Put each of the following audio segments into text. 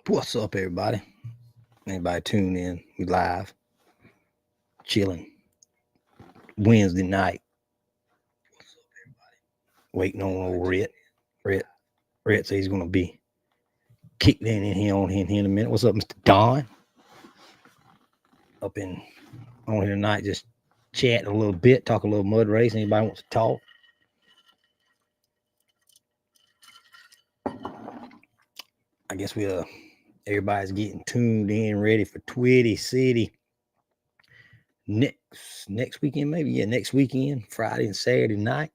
What's up, everybody? Anybody tune in? We live, chilling. Wednesday night, waiting on old Rhett. Rhett, Rhett says he's gonna be kicked in here in a minute. What's up, Mr. Don? Up in on here tonight, just chatting a little bit, talk a little mud race. Anybody wants to talk? I guess everybody's getting tuned in, ready for Twitty City next weekend, maybe. Yeah, next weekend, Friday and Saturday night.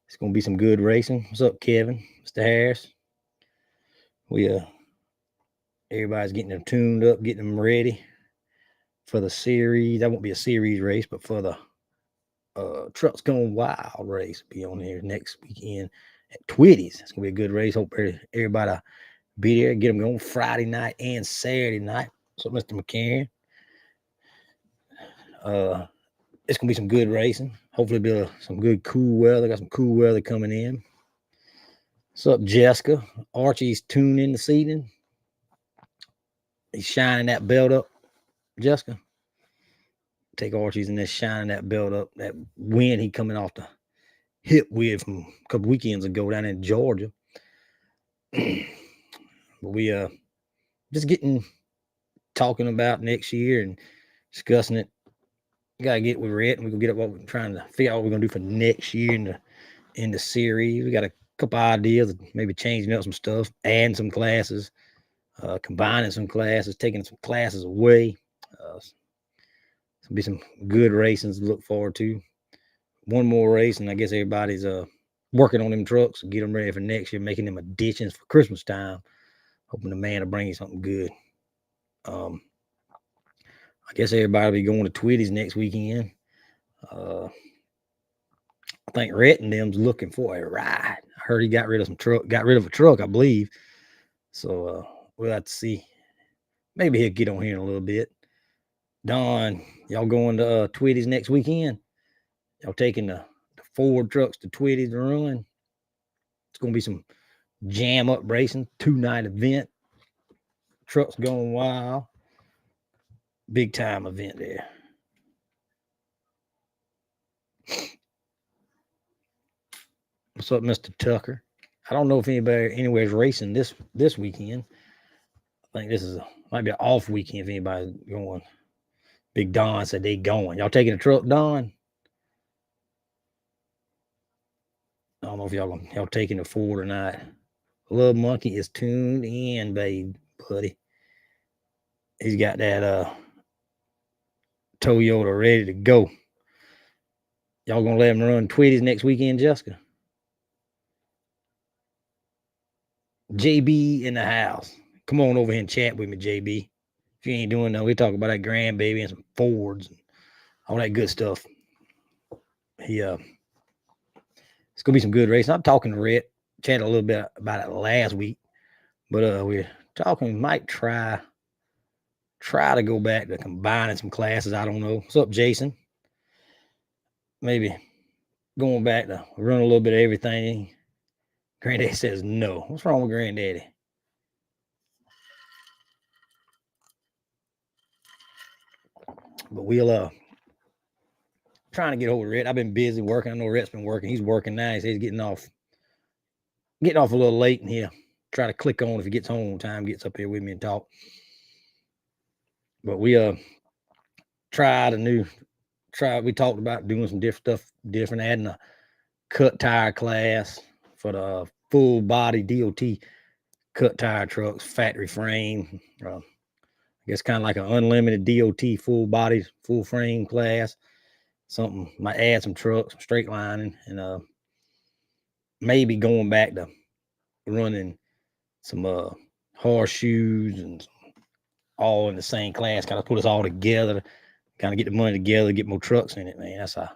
It's gonna be some good racing. What's up, Kevin? Mr. Harris? We Everybody's getting them tuned up, getting them ready for the series. That won't be a series race, but for the Trucks Gone Wild race, be on here next weekend at Twitty's. It's gonna be a good race. Hope everybody be there. Get them going Friday night and Saturday night. So, Mr. McCarran, it's gonna be some good racing. Hopefully, some good cool weather. Got some cool weather coming in. What's up, Jessica? Archie's tuned in this evening. He's shining that belt up, Jessica. Take Archie's and then shining that belt up. That win he coming off the hit with from a couple weekends ago down in Georgia. But we just talking about next year and discussing it. We gotta get with Rhett and we can get up what we're trying to figure out what we're gonna do for next year in the series. We got a couple ideas, maybe changing up some stuff, adding some classes, combining some classes, taking some classes away. Be some good racings to look forward to. One more race, and I guess everybody's working on them trucks, get them ready for next year, making them additions for Christmas time. Hoping the man will bring you something good. I guess everybody will be going to Twitty's next weekend. I think Rhett and them's looking for a ride. I heard he got rid of a truck, I believe. So we'll have to see. Maybe he'll get on here in a little bit. Don, y'all going to Twitty's next weekend? Y'all taking the Ford trucks to Twitty's to run? It's gonna be some jam up racing, 2-night event. Trucks Going Wild. Big time event there. What's up, Mr. Tucker? I don't know if anybody anywhere's racing this weekend. I think this might be an off weekend if anybody's going. Big Don said they going. Y'all taking a truck, Don? I don't know if y'all taking the Ford or not. Little Monkey is tuned in, babe, buddy. He's got that Toyota ready to go. Y'all gonna let him run Twitties next weekend, Jessica? JB in the house. Come on over here and chat with me, JB. If you ain't doing that, we talk about that grandbaby and some Fords and all that good stuff. It's gonna be some good racing. I'm talking to Rhett, chatted a little bit about it last week, but we're talking. Might try to go back to combining some classes. I don't know. What's up, Jason? Maybe going back to run a little bit of everything. Granddaddy says no. What's wrong with Granddaddy? But we'll trying to get hold of Rhett. I've been busy working. I know Rhett's been working. He's working now. He says he's getting off a little late in here. Try to click on if he gets home on time, gets up here with me and talk. But we we talked about doing some different, adding a cut tire class for the full body DOT cut tire trucks, factory frame. I guess kind of like an unlimited DOT full body, full frame class. Something might add some trucks, some straight lining, and maybe going back to running some horseshoes and all in the same class. Kind of put us all together, kind of get the money together, get more trucks in it, man. That's the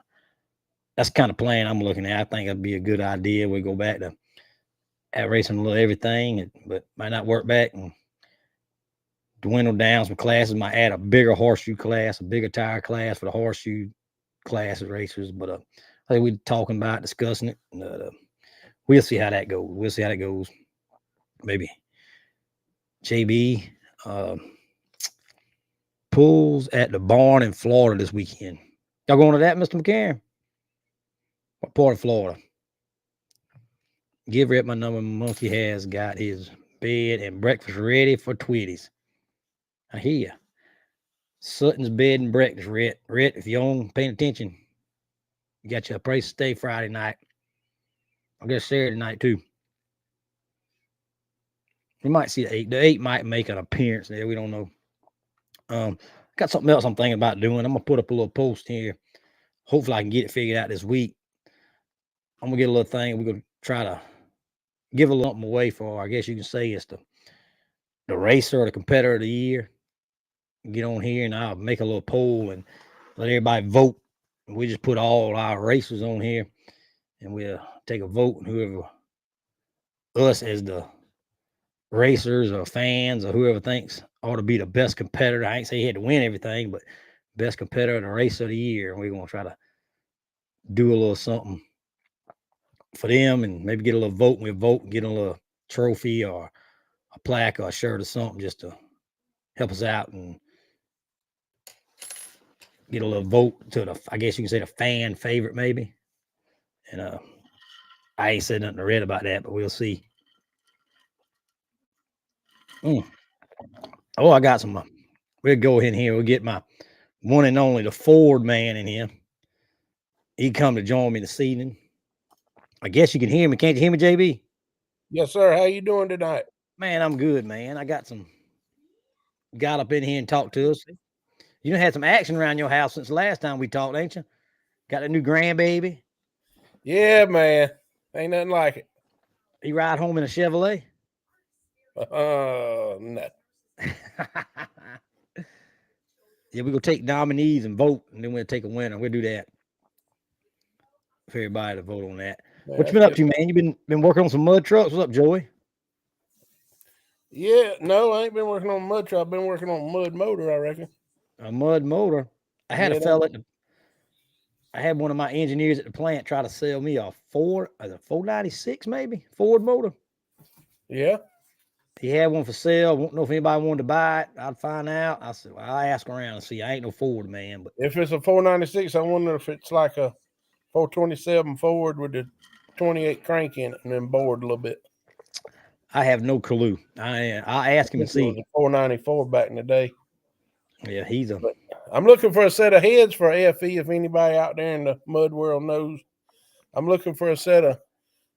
kind of plan I'm looking at. I think that'd be a good idea. We go back to racing a little everything, but might not work back and dwindle down some classes. Might add a bigger horseshoe class, a bigger tire class for the horseshoe class racers. But I think we're talking about discussing it. We'll see how that goes. Maybe JB. Pulls at the barn in Florida this weekend. Y'all going to that, Mr. McCarron? What part of Florida? Give Rhett my number. Monkey has got his bed and breakfast ready for Tweeties. I hear you. Sutton's bed and breakfast, Rhett. Rhett, if you're paying attention, you got you a place to stay Friday night. I guess Saturday night too. We might see the 8. The 8 might make an appearance there. We don't know. Got something else I'm thinking about doing. I'm gonna put up a little post here. Hopefully I can get it figured out this week. I'm gonna get a little thing. We're gonna try to give a little something away for, I guess you can say, it's the racer or the competitor of the year. Get on here and I'll make a little poll and let everybody vote. We just put all our racers on here and we'll take a vote, and whoever us as the racers or fans or whoever thinks ought to be the best competitor. I ain't say he had to win everything, but best competitor and the racer of the year. And we're gonna try to do a little something for them and maybe get a little vote. We'll vote and get a little trophy or a plaque or a shirt or something just to help us out and get a little vote to the, I guess you can say, the fan favorite maybe. And I ain't said nothing to Red about that, but we'll see. Oh, I got some. We'll go ahead here. We'll get my one and only, the Ford man, in here. He come to join me this evening. I guess you can hear me. Can't you hear me, JB? Yes, sir. How you doing tonight? Man, I'm good, man. I got up in here and talked to us. You done had some action around your house since the last time we talked, ain't you? Got a new grandbaby. Yeah, man. Ain't nothing like it. He ride home in a Chevrolet? No. Yeah, we're gonna take nominees and vote, and then we'll take a winner. We'll do that for everybody to vote on that. Man, what you been up to, man? You been working on some mud trucks? What's up, Joey? Yeah, no, I ain't been working on mud truck. I've been working on mud motor, I reckon. A mud motor. I had a fella I had one of my engineers at the plant try to sell me a 496 maybe Ford motor. Yeah. He had one for sale. Won't know if anybody wanted to buy it. I'd find out. I said, well, I'll ask around and see. I ain't no Ford man, but if it's a 496, I wonder if it's like a 427 Ford with the 28 crank in it and then bored a little bit. I have no clue. I'll ask him and see. It was a 494 back in the day. Yeah, I'm looking for a set of heads for AFE. If anybody out there in the mud world knows, I'm looking for a set of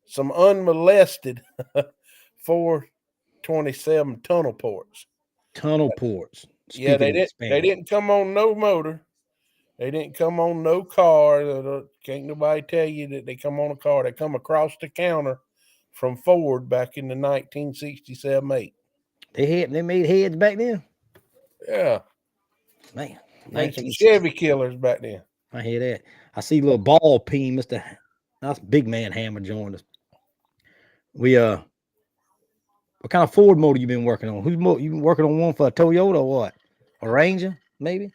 some unmolested 427 tunnel ports. Tunnel ports. Yeah, they didn't come on no motor. They didn't come on no car. Can't nobody tell you that they come on a car. They come across the counter from Ford back in the 1967-8. They made heads back then? Yeah. Man. Made some Chevy killers back then. I hear that. I see little ball peen, that's Big Man Hammer joined us. We what kind of Ford motor you been working on? You been working on one for a Toyota or what? A Ranger, maybe?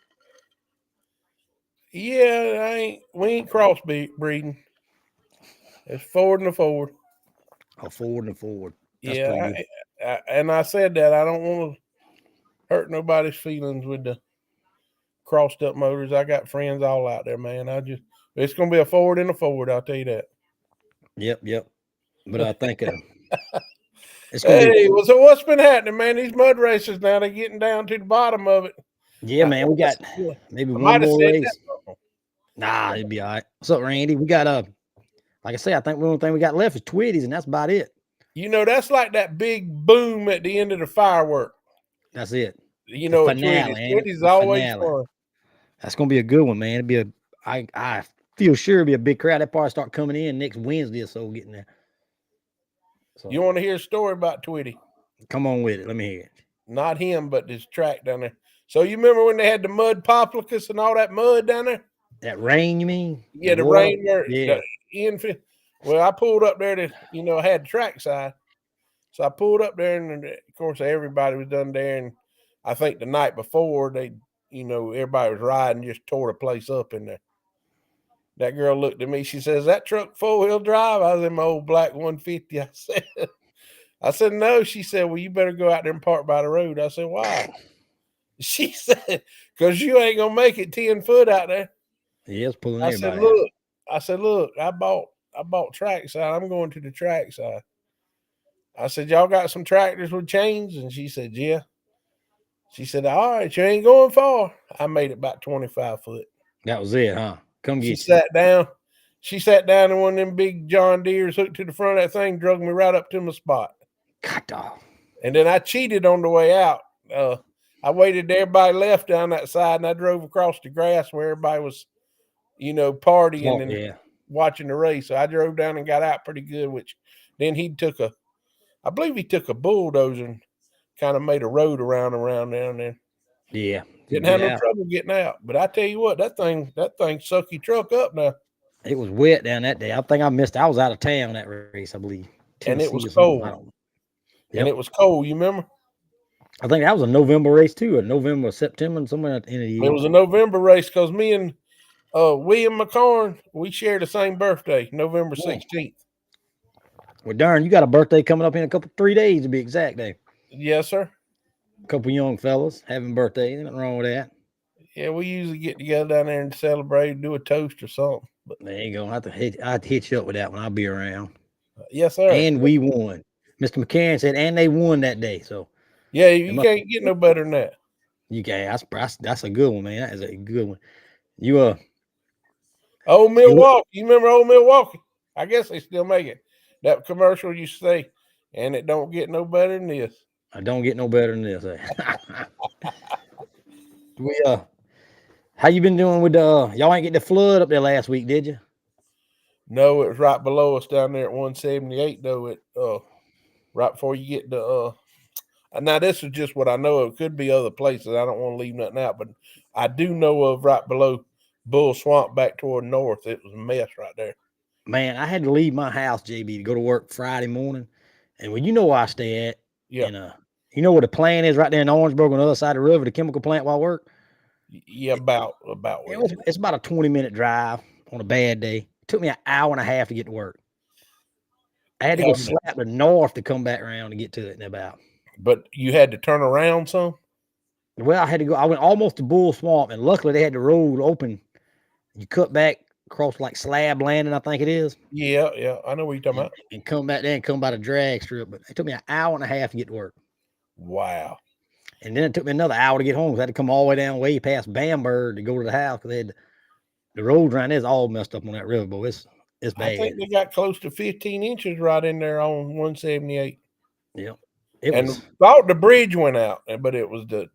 Yeah, we ain't cross breeding. It's Ford and a Ford. A Ford and a Ford. That's and I said that I don't want to hurt nobody's feelings with the crossed up motors. I got friends all out there, man. It's gonna be a Ford and a Ford. I'll tell you that. Yep. But I think it's gonna so what's been happening, man? These mud races now, they're getting down to the bottom of it. Yeah, man. We got maybe one more race. Nah, it'd be all right. What's up, Randy? We got like I say, I think the only thing we got left is Twitties, and that's about it. You know, that's like that big boom at the end of the firework. That's it. You know, Twitties is always fun. That's gonna be a good one, man. It'd be I feel sure it'll be a big crowd. That probably start coming in next Wednesday or so, getting there. So, you want to hear a story about Twitty? Come on with it. Let me hear it. Not him, but this track down there. So you remember when they had the mud poplicus and all that mud down there? That rain, you mean? Yeah, the rain. Yeah. Well, I pulled up there to, I had trackside. So I pulled up there, and of course everybody was done there. And I think the night before everybody was riding, just tore the place up in there. That girl looked at me. She says, "That truck 4-wheel drive?" I was in my old black 150. I said, I said, no. She said, well, you better go out there and park by the road. I said, why? She said, because you ain't going to make it 10 foot out there. Yeah, it's pulling I everybody said, look. out. I said, look, I bought trackside. I'm going to the trackside. I said, y'all got some tractors with chains? And she said, yeah. She said, all right, you ain't going far. I made it about 25 foot. That was it, huh? Come get you. Sat down. She sat down in one of them big John Deeres, hooked to the front of that thing, drug me right up to my spot. God dog. And then I cheated on the way out. I waited till everybody left down that side, and I drove across the grass where everybody was, partying and watching the race. So I drove down and got out pretty good, which then I believe he took a bulldozer and kind of made a road around down there. Yeah. Didn't have no trouble getting out. But I tell you what, that thing sucked your truck up now. It was wet down that day. I think I missed. I was out of town that race, I believe. And it was cold. And it was cold, you remember? I think that was a November race too, September, somewhere at the end of the year. It was a November race because me and William McCorn, we share the same birthday, November 16th. Well, darn, you got a birthday coming up in 3 days to be exact, Dave. Yes, sir. A couple young fellas having birthdays. Nothing wrong with that. Yeah, we usually get together down there and celebrate, do a toast or something. But there you go. I have to hit you up with that when I'll be around. Yes, sir. And we won. Mr. McCann said, and they won that day. So yeah, you can't get no better than that. You can't. That's a good one, man. That is a good one. You Old Milwaukee. You remember Old Milwaukee? I guess they still make it. That commercial you say, and it don't get no better than this. I don't get no better than this. How you been doing with y'all ain't get the flood up there last week, did you? No, it was right below us down there at 178 though. It right before you get to now this is just what I know of. It could be other places. I don't want to leave nothing out, but I do know of right below Bull Swamp back toward north. It was a mess right there. Man, I had to leave my house, JB, to go to work Friday morning. And when you know where I stay at, and you know where the plant is right there in Orangeburg on the other side of the river, the chemical plant where I work? Yeah, about it's about a 20-minute drive on a bad day. It took me an hour and a half to get to work. I had to go slap the north to come back around to get to it in about. But you had to turn around some? Well, I had to go. I went almost to Bull Swamp, and luckily they had the road open. You cut back across like Slab Landing, I think it is. Yeah. I know what you're talking about. And come back there and come by the drag strip. But it took me an hour and a half to get to work. Wow. And then it took me another hour to get home. I had to come all the way down way past Bamberg to go to the house because they had the road around there is all messed up on that river, boy. It's bad. I think they got close to 15 inches right in there on 178. Yeah. Thought the bridge went out, but it was the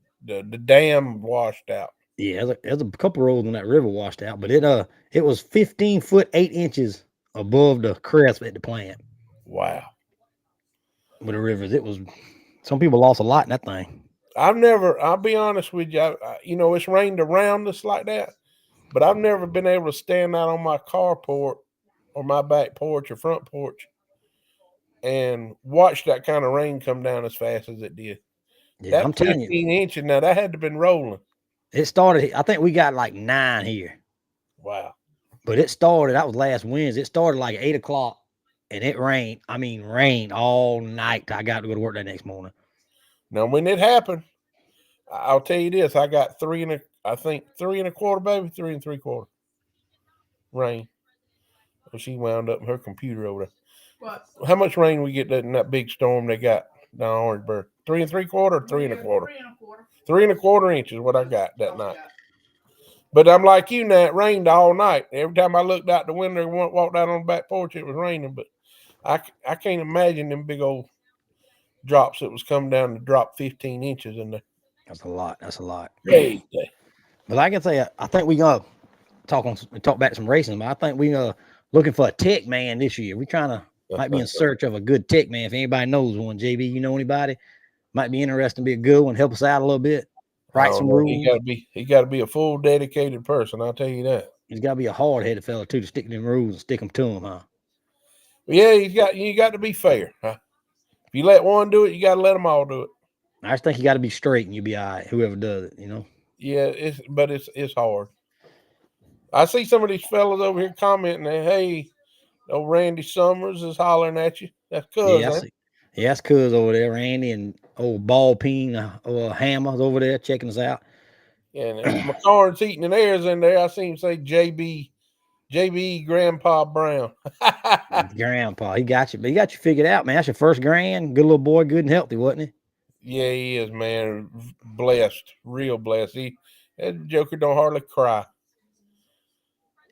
dam washed out. Yeah, there's a couple roads on that river washed out, but it was 15 foot 8 inches above the crest at the plant. Wow. With the rivers, it was some people lost a lot in that thing. I'll be honest with you, it's rained around us like that, but I've never been able to stand out on my carport or my back porch or front porch and watch that kind of rain come down as fast as it did. Yeah, that I'm telling you. 15 inches, now that had to have been rolling. It started, I think we got like 9 here. Wow. But it started, that was last Wednesday. It started like 8 o'clock and it rained. I mean, rained all night. I got to go to work that next morning. Now, when it happened, I'll tell you this, I got 3 1/4, baby, 3 3/4 rain. Well, she wound up in her computer over there. What? How much rain we get in that big storm they got down Orangeburg? 3 3/4 or 3 1/4? 3 1/4 inches what I got that night. But I'm like you, Nat, it rained all night. Every time I looked out the window and walked out on the back porch, it was raining. But I can't imagine them big old drops that was coming down to drop 15 inches in there. That's a lot. That's a lot. Hey, but like I say, I think we gonna talk back some racing. But I think we looking for a tech man this year. We might be in search of a good tech man. If anybody knows one, JB, you know anybody? Might be interesting, be a good one, help us out a little bit. Write some rules. He gotta be a full dedicated person, I'll tell you that. He's gotta be a hard-headed fella too to stick to them rules and stick them to him, huh? Yeah, you got to be fair, huh? If you let one do it, you gotta let them all do it. I just think you got to be straight and you'll be all right, whoever does it, you know? Yeah, it's hard. I see some of these fellas over here commenting that, hey, old Randy Summers is hollering at you. That's cousin. Yeah, that's cuz over there, Randy and old Ball Peen Hammer's over there checking us out. And if McCarn's Heating and Air's in there, I see him say JB Grandpa Brown. Grandpa, he got you, but he got you figured out, man. That's your first grand. Good little boy, good and healthy, wasn't he? Yeah, he is, man. Blessed, real blessed. That Joker don't hardly cry.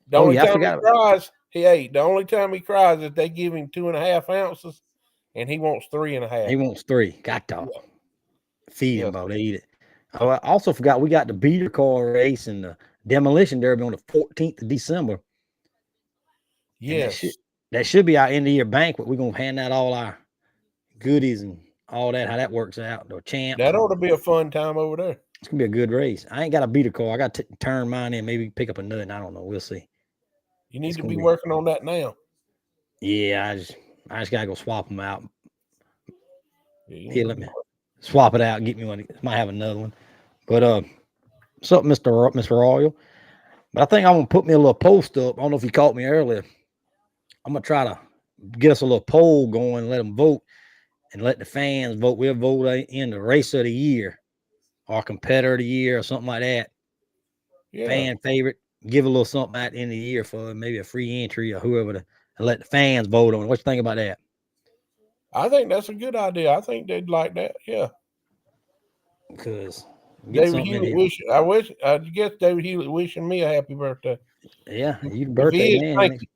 The only time he cries, the only time he cries is they give him 2.5 ounces, and he wants 3.5. He wants 3. Got to feed him, but they eat it. Oh, I also forgot we got the beater car race and the demolition derby on the 14th of December. Yes, that should be our end of year banquet. We're gonna hand out all our goodies and all that. How that works out, the champ. That ought to be a fun time over there. It's gonna be a good race. I ain't got a beater car. I got to turn mine in. Maybe pick up a nut. I don't know. We'll see. You need to be working on that now. Yeah, I just gotta go swap them out. Here, let me swap it out and get me one. Might have another one. But what's up, Mr. Royal? But I think I'm gonna put me a little post up. I don't know if you caught me earlier. I'm gonna try to get us a little poll going, let them vote, and let the fans vote. We'll vote in the race of the year, or competitor of the year, or something like that. Yeah. Fan favorite. Give a little something at the end of the year for maybe a free entry or whoever and let the fans vote on it. What you think about that? I think that's a good idea. I think they'd like that. Yeah. Because David Hewlett I guess David Hewlett wishing me a happy birthday. Yeah, you birthday man. Thank you.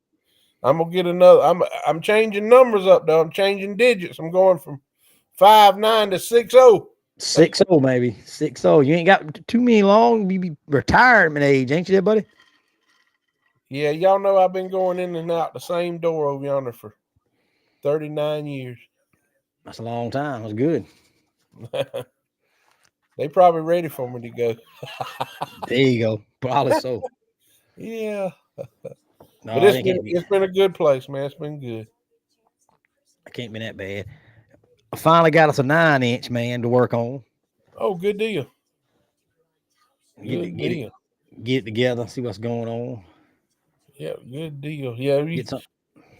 I'm gonna get another. I'm changing numbers up though. I'm changing digits. I'm going from 59 to 60. 60 maybe 60. You ain't got too many long. You be retirement age, ain't you, there, buddy? Yeah, y'all know I've been going in and out the same door over yonder for 39 years. That's a long time. That's good. They probably ready for me to go. There you go. Probably so. Yeah. No, but it's been a good place, man. It's been good. I can't be that bad. I finally got us a 9-inch, man, to work on. Oh, good deal. Get it together, see what's going on. Yeah, good deal. Yeah,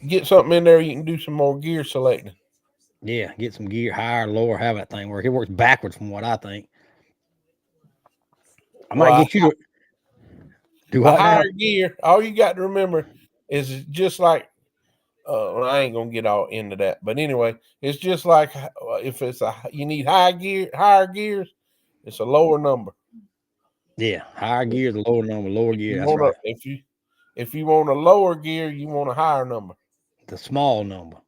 get something in there, you can do some more gear selecting. Yeah, get some gear higher, lower, have that thing work. It works backwards from what I think. I might get you to do what higher gear. All you got to remember is just like I ain't gonna get all into that, but anyway, it's just like if you need higher gears, it's a lower number. Yeah, higher gear is a lower number. Lower gear. That's right. If you want a lower gear, you want a higher number. The small number.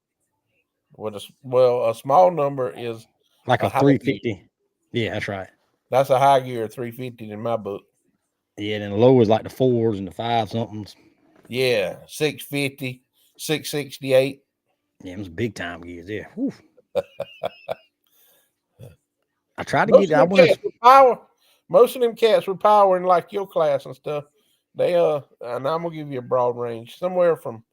Well, a small number is like a 350. Yeah, that's right. That's a high gear 350 in my book. Yeah, then the low is like the 4s and the 5 somethings. Yeah, 650, 668. Yeah, it was big time gears. Yeah. I tried to get that. Power. Most of them cats with power in like your class and stuff. They and I'm gonna give you a broad range. Somewhere from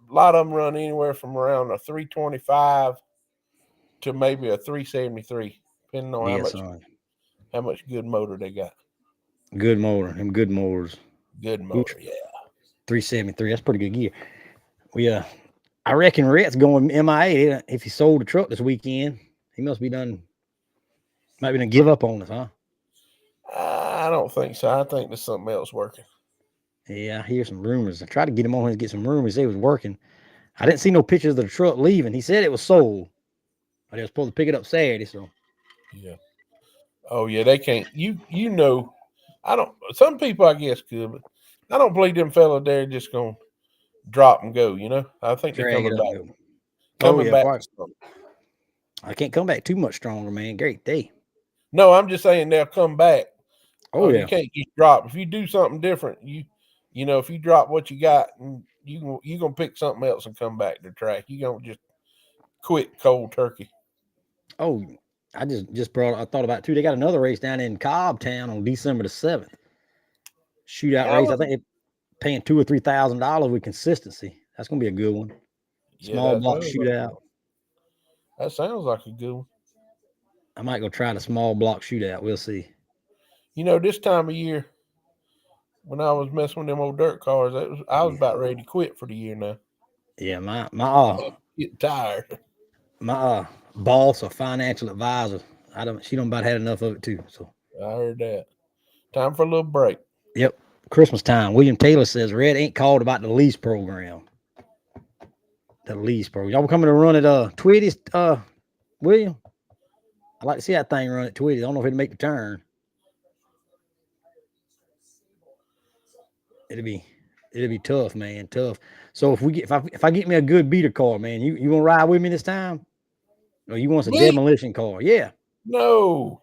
a lot of them run anywhere from around a 325 to maybe a 373, depending on how much good motor they got. Good motor. Them good motors. Good motor, yeah. 373. That's pretty good gear. I reckon Rhett's going MIA. If he sold the truck this weekend, he must be done. Might be done give up on us, huh? I don't think so. I think there's something else working. Yeah, I hear some rumors. I tried to get him on here to get some rumors. He was working. I didn't see no pictures of the truck leaving. He said it was sold, but they were supposed to pick it up Saturday. So, yeah. Oh yeah, they can't. You know, I don't. Some people I guess could, but I don't believe them fellas there just gonna drop and go. You know, I think they're coming back. Coming back. I can't come back too much stronger, man. Great day. No, I'm just saying they'll come back. Oh yeah, you can't just drop. If you do something different, you know, if you drop what you got, and you gonna pick something else and come back to the track. You don't just quit cold turkey. Oh, I thought about it too. They got another race down in Cobbtown on December the 7th. Shootout race. I think they're paying $2,000 or $3,000 with consistency. That's gonna be a good one. Small block shootout. That sounds like a good one. I might go try the small block shootout. We'll see. You know, this time of year, when I was messing with them old dirt cars, I was about ready to quit for the year now. Yeah, I'm getting tired. my boss or financial advisor, she don't about had enough of it too. So I heard that. Time for a little break. Yep. Christmas time. William Taylor says Red ain't called about the lease program. The lease program. Y'all coming to run at Twitty's, William? I'd like to see that thing run at Twitty. I don't know if it'll make the turn. It'll be tough, man. Tough. So if I get me a good beater car, man, you gonna ride with me this time? Or you want a demolition car? Yeah. No.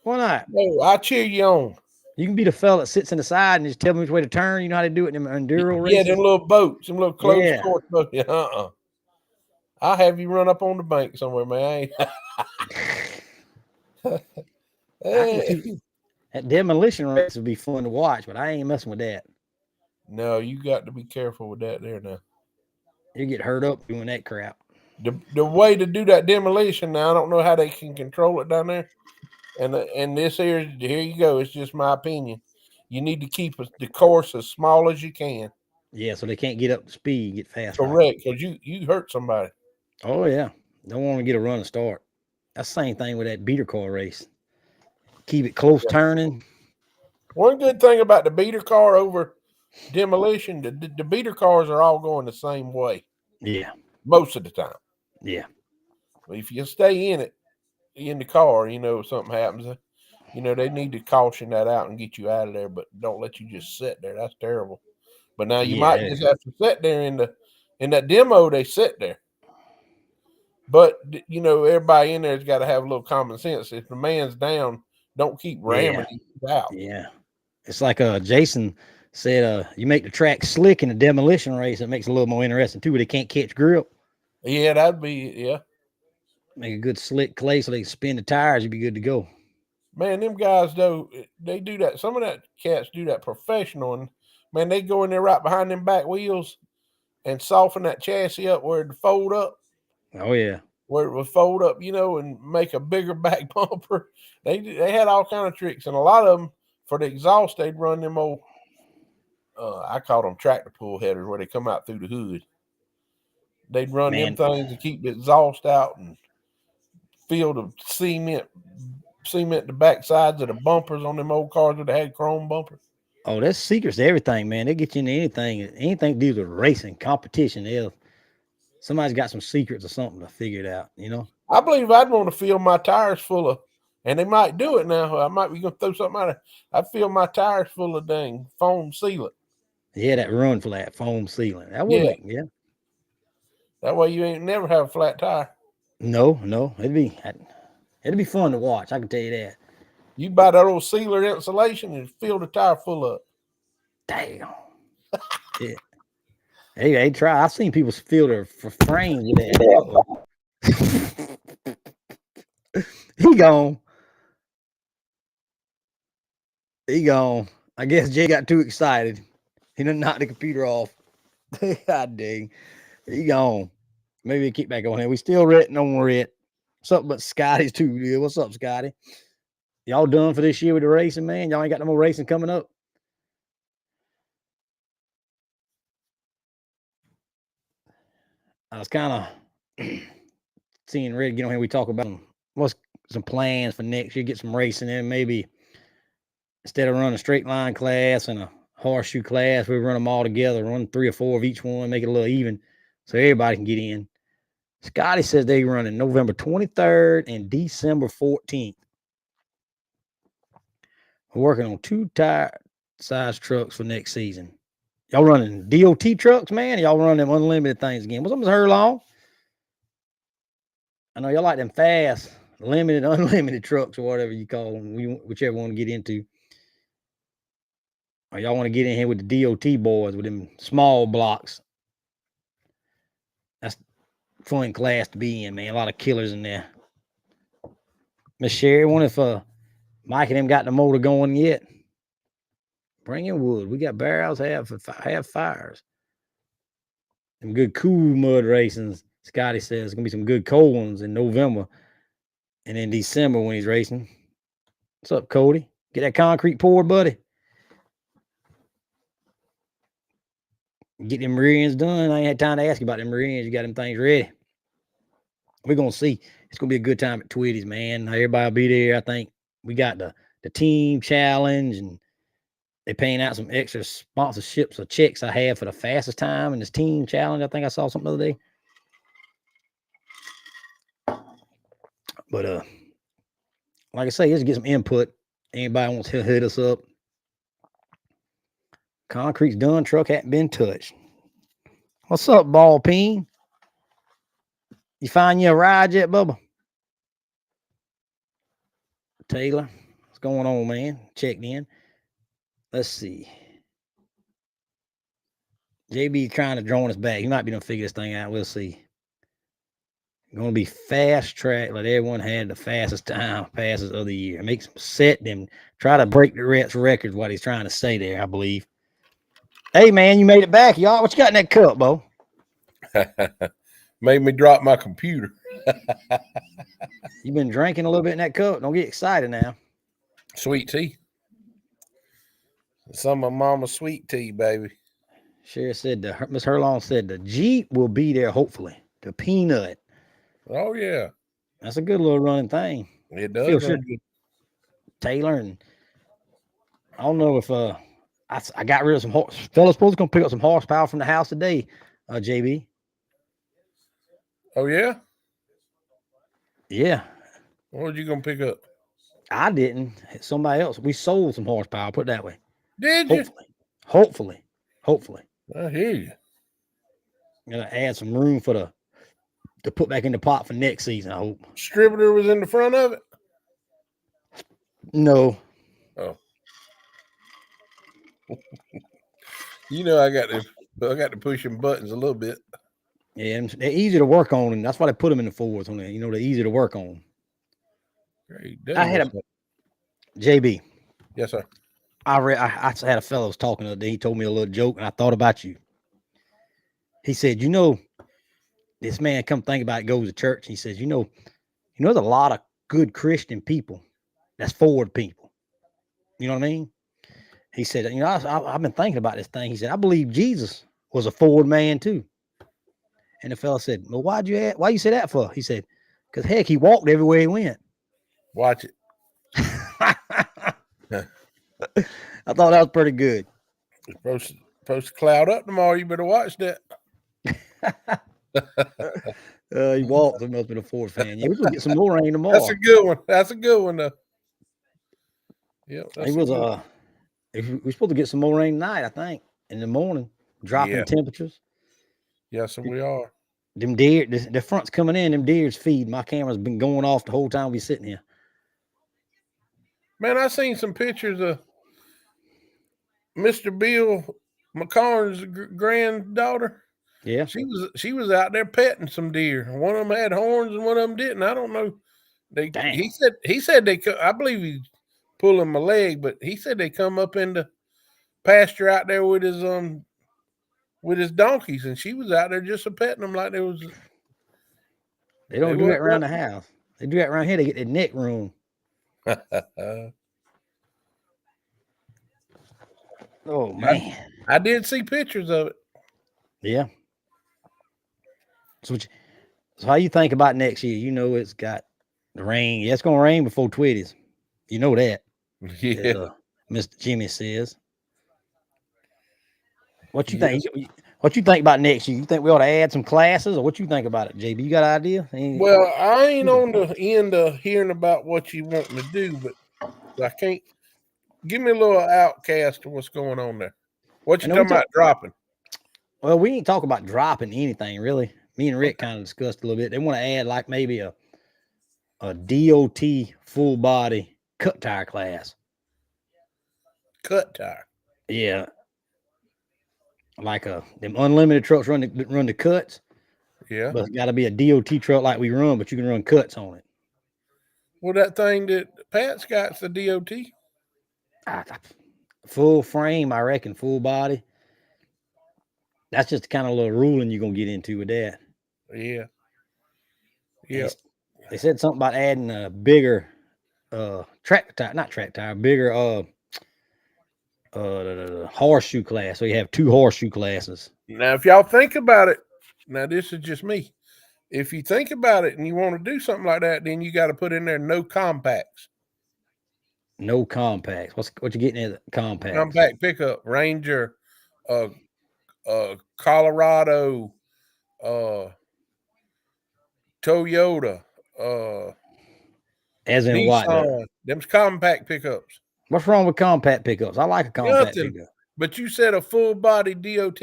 Why not? No, I cheer you on. You can be the fella that sits in the side and just tell me which way to turn. You know how to do it in them enduro races? Yeah, them little boats, them little closed course boats. I'll have you run up on the bank somewhere, man. That demolition race would be fun to watch, but I ain't messing with that. No, you got to be careful with that there now. You get hurt up doing that crap. The way to do that demolition now, I don't know how they can control it down there. And this here you go. It's just my opinion. You need to keep the course as small as you can. Yeah, so they can't get up to speed, get fast. Correct, because you hurt somebody. Oh yeah, don't want to get a run and start. That's the same thing with that beater car race. Keep it close turning. One good thing about the beater car over demolition, the beater cars are all going the same way. Yeah, most of the time. Yeah, but if you stay in it, in the car, if something happens, they need to caution that out and get you out of there, but don't let you just sit there. That's terrible. But now you might just have to sit there in that demo. They sit there, but everybody in there's got to have a little common sense. If the man's down, don't keep ramming him out. Yeah, it's like Jason said, you make the track slick in a demolition race. It makes it a little more interesting too. Where they can't catch grip. Yeah, that'd be Make a good slick clay so they can spin the tires. You'd be good to go. Man, them guys though, they do that. Some of that cats do that professional, and man, they go in there right behind them back wheels and soften that chassis up where it fold up. Oh yeah, where it would fold up, and make a bigger back bumper. They had all kind of tricks, and a lot of them for the exhaust, they'd run them old. I call them tractor pull headers, where they come out through the hood. They'd run them things to keep the exhaust out and fill the cement the back sides of the bumpers on them old cars that had chrome bumpers. Oh, that's secrets to everything, man. They get you into anything to do with racing, competition. Somebody's got some secrets or something to figure it out, I believe I'd want to fill my tires full of, and they might do it now. I might be going to throw something out. I'd fill my tires full of dang foam sealant. Yeah, that run flat foam sealant. That would make, That way you ain't never have a flat tire. No, it'd be fun to watch. I can tell you that. You buy that old sealer insulation and fill the tire full up. Damn. Yeah. Hey, try. I've seen people fill their frames with that. He gone. I guess Jay got too excited. He done knocked the computer off. God dang. He gone. Maybe we keep back on here. We still written on Red. Something but Scotty's too. Yeah. What's up, Scotty? Y'all done for this year with the racing, man? Y'all ain't got no more racing coming up? I was kind of seeing Red get on here. We talk about what's some plans for next year, get some racing in. Maybe instead of running a straight line class and a horseshoe class, we run them all together, run 3 or 4 of each one, make it a little even so everybody can get in. Scotty says they running November 23rd and December 14th. We're working on 2 tire size trucks for next season. Y'all running DOT trucks, man? Y'all running them unlimited things again? What's up, Ms. Herlong? I know y'all like them fast, limited, unlimited trucks or whatever you call them, whichever one to get into. Or y'all want to get in here with the DOT boys with them small blocks. That's fun class to be in, man. A lot of killers in there. Miss Sherry, wonder if Mike and them got the motor going yet. Bring in wood. We got barrels, have fires. Some good cool mud racings. Scotty says it's gonna be some good cold ones in November and in December when he's racing. What's up, Cody? Get that concrete poured, buddy. Get them rear ends done. I ain't had time to ask you about them rear ends. You got them things ready. we're gonna see. It's gonna be a good time at Twitty's, man. Everybody will be there. I think we got the team challenge, and they're paying out some extra sponsorships or checks I have for the fastest time in this team challenge. I think I saw something the other day. But like I say, just get some input. Anybody wants to hit us up. Concrete's done. Truck hadn't been touched. What's up, Ball Peen? You find you a ride yet, Bubba? Taylor, what's going on, man? Checked in. Let's see. JB trying to join us back. He might be gonna figure this thing out. We'll see. Gonna be fast track, like everyone had the fastest time passes of the year. Make some set them, try to break the Rhett's records. What he's trying to say there, I believe. Hey man, you made it back, y'all. What you got in that cup, Bo? Made me drop my computer. You been drinking a little bit in that cup. Don't get excited now. Sweet tea. Some of Mama's sweet tea, baby. Sherry said, Miss Herlong said the Jeep will be there, hopefully. The peanut. Oh, yeah. That's a good little running thing. It does. Feel sure Taylor, and I don't know if I got rid of some fellas supposed to come pick up some horsepower from the house today, JB. Oh, yeah? Yeah. What are you going to pick up? I didn't. Somebody else. We sold some horsepower, put it that way. Did you? Hopefully. I hear you. Gonna add some room for to put back in the pot for next season, I hope. Distributor was in the front of it? No. Oh. You know, I got to push them buttons a little bit. Yeah, they're easy to work on, and that's why they put them in the Fords on there. You know, they're easy to work on. I had a JB. Yes, sir. I had a fellow was talking the other day. He told me a little joke, and I thought about you. He said, you know, this man come think about it, goes to church. He says, you know, there's a lot of good Christian people that's Ford people. You know what I mean? He said, you know, I've been thinking about this thing. He said, I believe Jesus was a Ford man too. And the fella said, well, why you say that for? He said, because heck, he walked everywhere he went. Watch it. I thought that was pretty good. It's supposed to cloud up tomorrow. You better watch that. He walked. He must have been a Ford fan. Yeah, we're gonna get some more rain tomorrow. That's a good one. That's a good one, though. Yeah, he was we're supposed to get some more rain tonight, I think, in the morning. Dropping temperatures. Yes, we are. Them deer, the front's coming in. Them deer's feed. My camera's been going off the whole time we sitting here. Man, I seen some pictures of Mr. Bill McCarn's granddaughter. Yeah, she was out there petting some deer. One of them had horns and one of them didn't. I don't know. He said they. I believe he's pulling my leg, but he said they come up in the pasture out there with his donkeys, and she was out there just petting them like there was. They don't do that around the house. They do that around here. They get their neck room. Oh man, I did see pictures of it. Yeah. So how you think about next year? You know, it's got the rain. Yeah, it's gonna rain before Twitties. You know that. Yeah. Mr. Jimmy says. What you think? What you think about next year? You think we ought to add some classes, or what you think about it, JB? You got an idea? Well, I ain't on the end of hearing about what you want to do, but I can't. Give me a little outcast of what's going on there. What you talking about dropping? Well, we ain't talking about dropping anything, really. Me and Rick kind of discussed a little bit. They want to add like maybe a DOT full body cut tire class. Cut tire? Yeah. Like them unlimited trucks run the cuts. Yeah. But it's got to be a DOT truck like we run, but you can run cuts on it. Well, that thing that Pat's got's the DOT. Full frame, I reckon, full body. That's just the kind of little ruling you're gonna get into with that. Yeah. Yeah. They said something about adding a bigger bigger horseshoe class. So you have two horseshoe classes. Now, if y'all think about it, now this is just me. if you think about it and you want to do something like that, then you got to put in there no compacts. No compacts. What you getting at compacts? Compact pickup, Ranger, Colorado, Toyota, as in what? Nissan. Them's compact pickups. What's wrong with compact pickups? I like a compact pickup. But you said a full body DOT.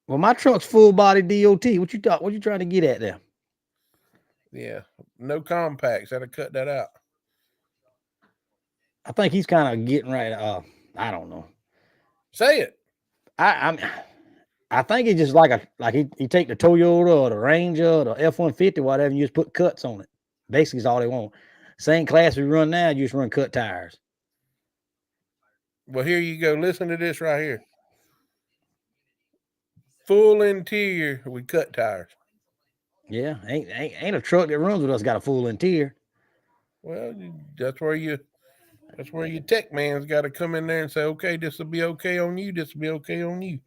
Well, my truck's full body DOT. What you thought? What you trying to get at there? Yeah, no compacts. Had to cut that out. I think he's kind of getting right. I don't know. Say it. I think it's just like he take the Toyota or the Ranger or the F-150, whatever, and you just put cuts on it. Basically, is all they want. Same class we run now, you just run cut tires. Well, here you go. Listen to this right here. Full interior with cut tires. Yeah, ain't a truck that runs with us got a full interior. Well, that's where your tech man's got to come in there and say, okay, this will be okay on you. This will be okay on you.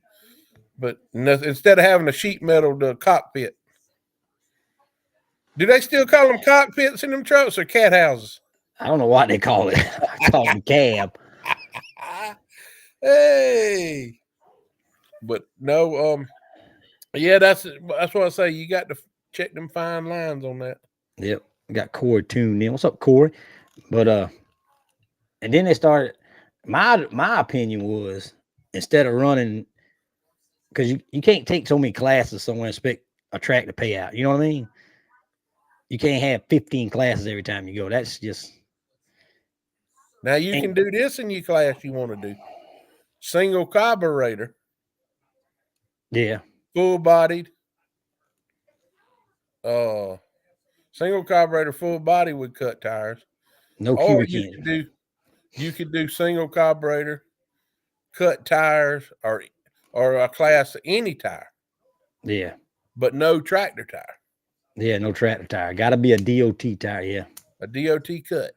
But instead of having a sheet metal to cockpit, do they still call them cockpits in them trucks or cat houses? I don't know what they call it. I call them cab. Hey, but no, yeah, that's what I say. You got to check them fine lines on that. Yep, got Corey tuned in. What's up, Corey? But and then they started. My opinion was instead of running, because you can't take so many classes somewhere and expect a track to pay out. You know what I mean? You can't have 15 classes every time you go. That's just. Now you can do this in your class you want to do. Single carburetor. Yeah. Full bodied. Single carburetor, full body with cut tires. No or cubic you could do single carburetor, cut tires, or a class of any tire. Yeah. But no tractor tire. Yeah, no tractor tire. Got to be a DOT tire. Yeah. A DOT cut.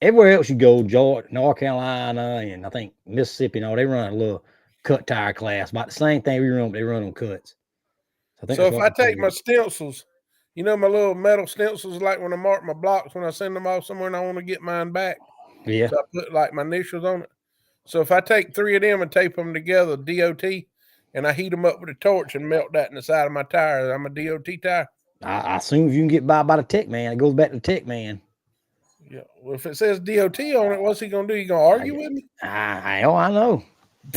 Everywhere else you go, Georgia, North Carolina, and I think Mississippi, they run a little cut tire class. About the same thing we run, they run on cuts. So if I take my stencils, my little metal stencils, like when I mark my blocks, when I send them off somewhere and I want to get mine back. Yeah. So I put like my initials on it. So if I take 3 of them and tape them together, DOT, and I heat them up with a torch and melt that in the side of my tire, I'm a DOT tire. I assume if you can get by the tech man, it goes back to the tech man. Yeah. Well, if it says DOT on it, what's he gonna do? You gonna argue with me? I know.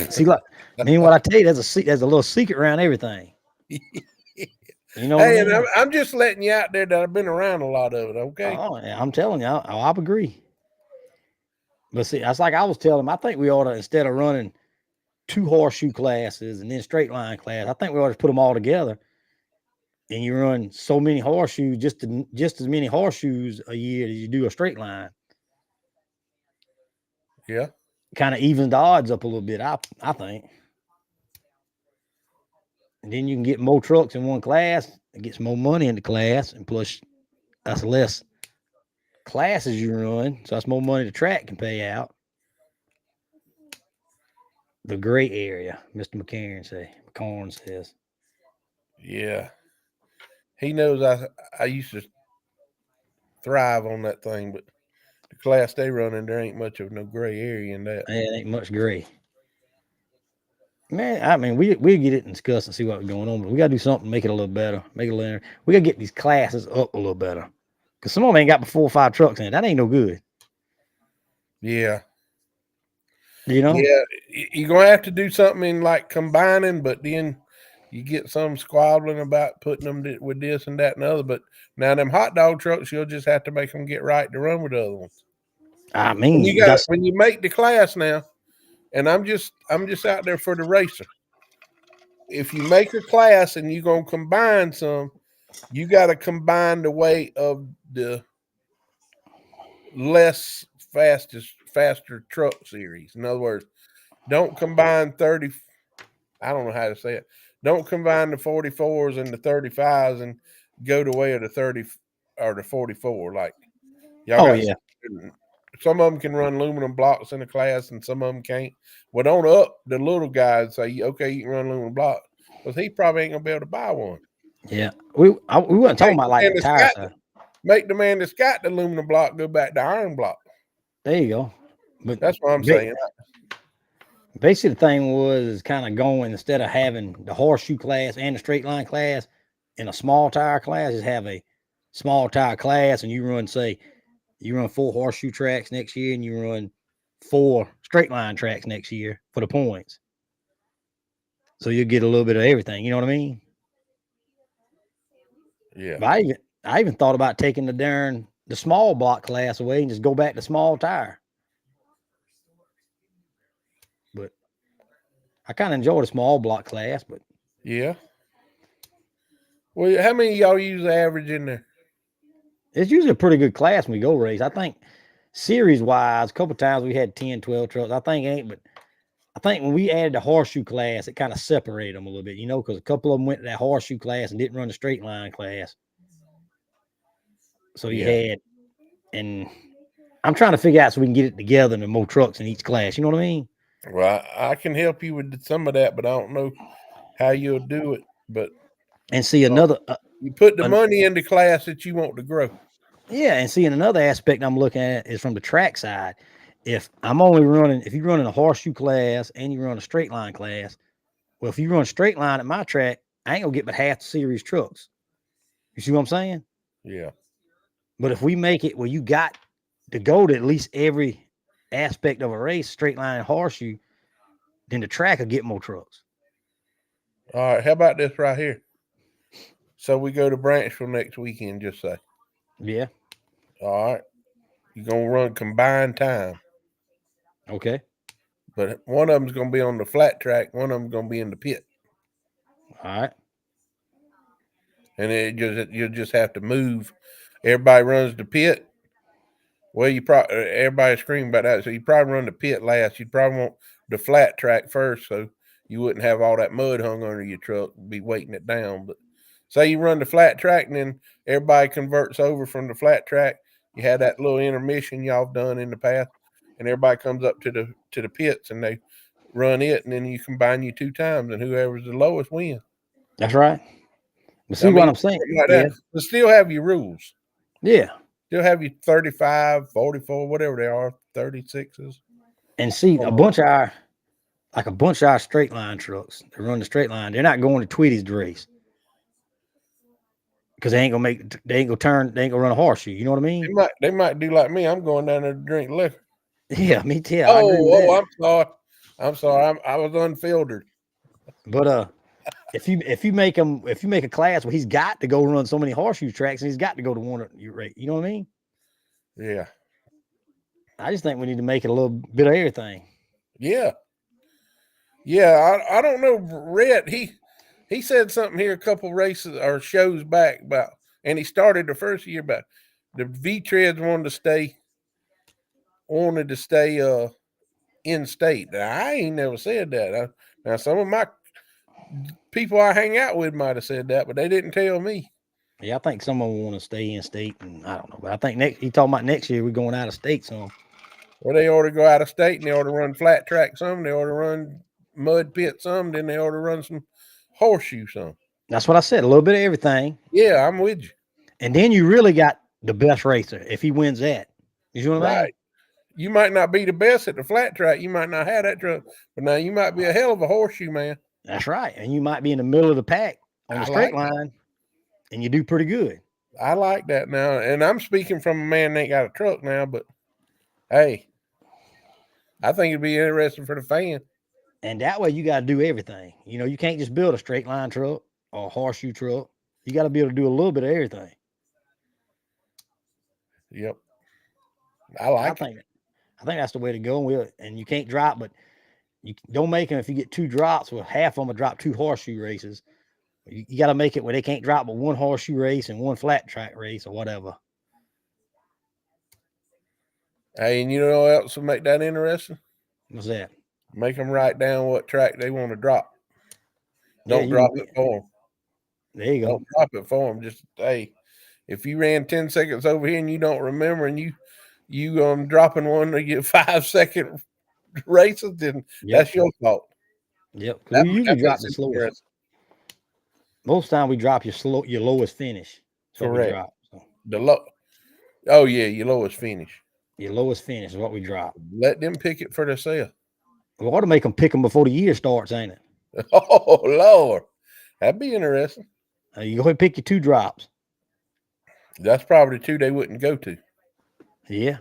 See, look, I mean, what I tell you, there's a little secret around everything. You know. Hey, and I'm just letting you out there that I've been around a lot of it. Okay. Oh, I'm telling you, I agree. But see, that's like I was telling him. I think we ought to, instead of running 2 horseshoe classes and then straight line class, I think we ought to put them all together. And you run so many horseshoes, just as many horseshoes a year as you do a straight line. Yeah. Kind of evens the odds up a little bit, I think. And then you can get more trucks in one class and get some more money in the class. And plus, that's less classes you run. So that's more money the track can pay out. The gray area, Mr. McCarn says. Yeah. He knows I used to thrive on that thing, but the class they running, there ain't much of no gray area in that. Yeah, it ain't much gray. Man, I mean, we'll get it and discuss and see what's going on, but we got to do something to make it a little better, make it a little. We got to get these classes up a little better, because some of them ain't got 4 or 5 trucks in it. That ain't no good. Yeah. Yeah, you're going to have to do something in like combining, but then you get some squabbling about putting them with this and that and other. But now them hot dog trucks, you'll just have to make them get right to run with the other ones. I mean, when you make the class now, and I'm just out there for the racer. If you make a class and you're going to combine some, you got to combine the weight of the faster truck series. In other words, don't combine 30. I don't know how to say it. Don't combine the 44s and the 35s and go the way of the 30 or the 44. Like, y'all some of them can run aluminum blocks in the class and some of them can't. Well, don't up the little guys say, okay, you can run aluminum block. because he probably ain't gonna be able to buy one. Yeah, we weren't talking about like the tire side. Make the man that's got the aluminum block go back to iron block. There you go. But that's what I'm saying. Basically, the thing was kind of going, instead of having the horseshoe class and the straight line class in a small tire class, just have a small tire class, and you run 4 horseshoe tracks next year, and you run 4 straight line tracks next year for the points. So you get a little bit of everything. You know what I mean? Yeah. But I even thought about taking the small block class away and just go back to small tire. But I kind of enjoy the small block class. But yeah. Well, how many of y'all use the average in there? It's usually a pretty good class when we go race. I think series wise, a couple of times we had 10, 12 trucks. I think when we added the horseshoe class, it kind of separated them a little bit, because a couple of them went to that horseshoe class and didn't run the straight line class. So you had, and I'm trying to figure out so we can get it together and more trucks in each class. You know what I mean? Well, I can help you with some of that, but I don't know how you'll do it. But see another, you put the money in the class that you want to grow. Yeah, and see, another aspect I'm looking at is from the track side. If you're running a horseshoe class and you run a straight line class, well, if you run straight line at my track, I ain't gonna get but half the series trucks. You see what I'm saying? Yeah. But if we make it where you got to go to at least every aspect of a race, straight line and horseshoe, then the track will get more trucks. All right. How about this right here? So we go to Branchville next weekend, just say. Yeah. All right. You're going to run combined time. Okay. But one of them's going to be on the flat track. One of them's going to be in the pit. All right. And you'll just have to move. Everybody runs the pit. Well, everybody screaming about that. So you probably run the pit last. You'd probably want the flat track first, so you wouldn't have all that mud hung under your truck, be weighting it down. But say you run the flat track, and then everybody converts over from the flat track. You had that little intermission y'all done in the past, and everybody comes up to the pits and they run it, and then you combine you 2 times, and whoever's the lowest wins. That's right. But see what I'm saying? Like that, but still have your rules. Yeah. Still have your 35, 44, whatever they are, 36s. And see, a bunch of our straight line trucks that run the straight line, they're not going to Tweety's to race. Because they ain't gonna run a horseshoe. You know what I mean? They might do like me. I'm going down there to drink liquor. Yeah, me too. I'm sorry. I was unfiltered. But if you make a class where he's got to go run so many horseshoe tracks and he's got to go to one of your rate, you know what I mean? Yeah. I just think we need to make it a little bit of everything. Yeah. Yeah, I don't know. Rhett, he said something here a couple races or shows back about, and he started the first year about the V-treads wanted to stay in state. Now, I ain't never said that. Now some of my people I hang out with might have said that, but they didn't tell me. Yeah, I think someone want to stay in state, and I don't know. But I think he talking about next year we're going out of state some. Well, they ought to go out of state, and they ought to run flat track some. They ought to run mud pit some. Then they ought to run some horseshoe some. That's what I said. A little bit of everything. Yeah, I'm with you. And then you really got the best racer if he wins that. You know what I mean? You might not be the best at the flat track. You might not have that truck, but now you might be a hell of a horseshoe man. That's right. And you might be in the middle of the pack on the straight line, and you do pretty good. I like that now. And I'm speaking from a man that ain't got a truck now, but hey, I think it'd be interesting for the fan. And that way you got to do everything. You can't just build a straight line truck or a horseshoe truck. You got to be able to do a little bit of everything. Yep. I think that's the way to go. And you can't drop, but you don't make them if you get 2 drops. Well, half of them will drop 2 horseshoe races. You got to make it where they can't drop but 1 horseshoe race and 1 flat track race or whatever. Hey, and you know what else will make that interesting? What's that? Make them write down what track they want to drop. Don't drop it for them. There you go. Don't drop it for them. Just, hey, if you ran 10 seconds over here and you don't remember and you dropping one to get 5-second races, then that's your fault. Yep. We usually drop the slowest. Most time we drop your lowest finish. So we Correct. drop. So Oh yeah, your lowest finish. your lowest finish is what we drop. Let them pick it for themselves. We ought to make them pick them before the year starts, ain't it? Oh Lord, that'd be interesting. You go ahead and pick your 2 drops. That's probably 2 they wouldn't go to. Yeah.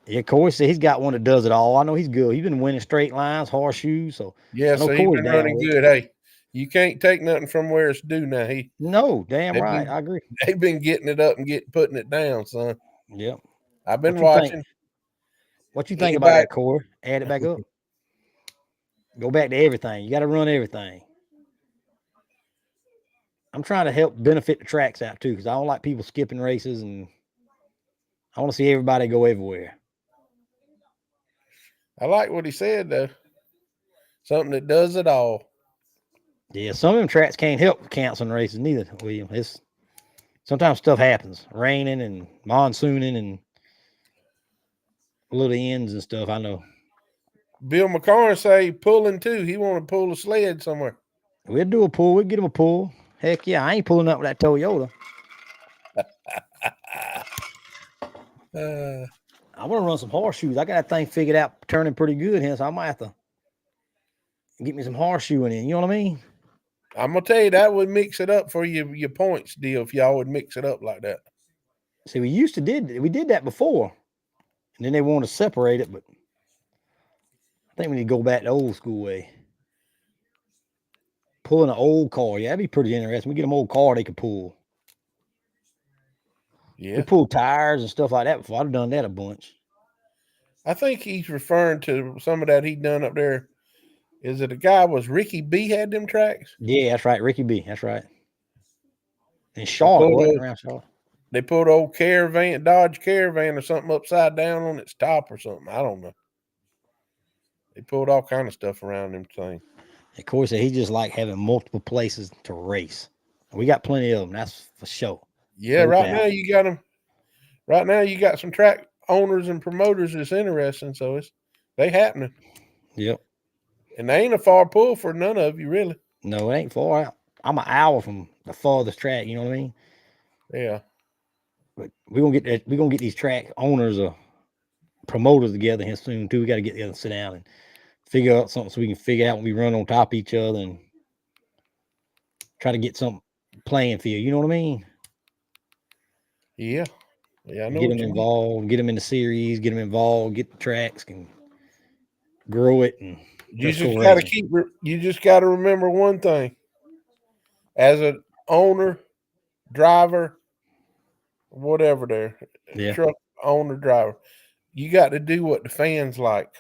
Yeah, Corey said he's got one that does it all. I know he's good. He's been winning straight lines, horseshoes. So yeah, so he's been running good. Hey, you can't take nothing from where it's due now. No, damn right. I agree. They've been getting it up and putting it down, son. Yep. I've been watching. What you think about that, Corey? Add it back up. Go back to everything. You got to run everything. I'm trying to help benefit the tracks out too, because I don't like people skipping races, and I want to see everybody go everywhere. I like what he said though. Something that does it all. Yeah, some of them tracks can't help canceling races neither, William. Sometimes stuff happens, raining and monsooning and little ends and stuff. I know. Bill McCarn say pulling too. He want to pull a sled somewhere. We'll do a pull. We'll get him a pull. Heck yeah, I ain't pulling up with that Toyota. I want to run some horseshoes. I got that thing figured out, turning pretty good here, so I might have to get me some horseshoeing in. You know what I mean? I'm gonna tell you that would mix it up for your points deal if y'all would mix it up like that. See, we did that before, and then they wanted to separate it, but I think we need to go back the old school way. Pulling an old car, yeah, that'd be pretty interesting. We get them old car they could pull. Yeah, we pulled tires and stuff like that before. I've done that a bunch. I think he's referring to some of that he done up there. Is it a guy was Ricky B had them tracks? Yeah, that's right, Ricky B. That's right. And Charlotte, around Charlotte. They put old Dodge Caravan or something upside down on its top or something. I don't know. They pulled all kind of stuff around them things. Of course, he just like having multiple places to race. We got plenty of them. That's for sure. Yeah, right now you got them. Right now you got some track owners and promoters that's interesting. So they happening. Yep. And they ain't a far pull for none of you, really. No, it ain't far out. I'm an hour from the farthest track. You know what I mean? Yeah. But we're gonna get these track owners or promoters together here soon too. We got to get together and sit down and figure out something so we can figure out when we run on top of each other and try to get some playing field. You know what I mean? Yeah. Yeah, I know. Get them involved, get them in the series, get them involved, get the tracks, and grow it. And you just got to remember one thing: as an owner, driver, whatever, truck owner, driver, you got to do what the fans like.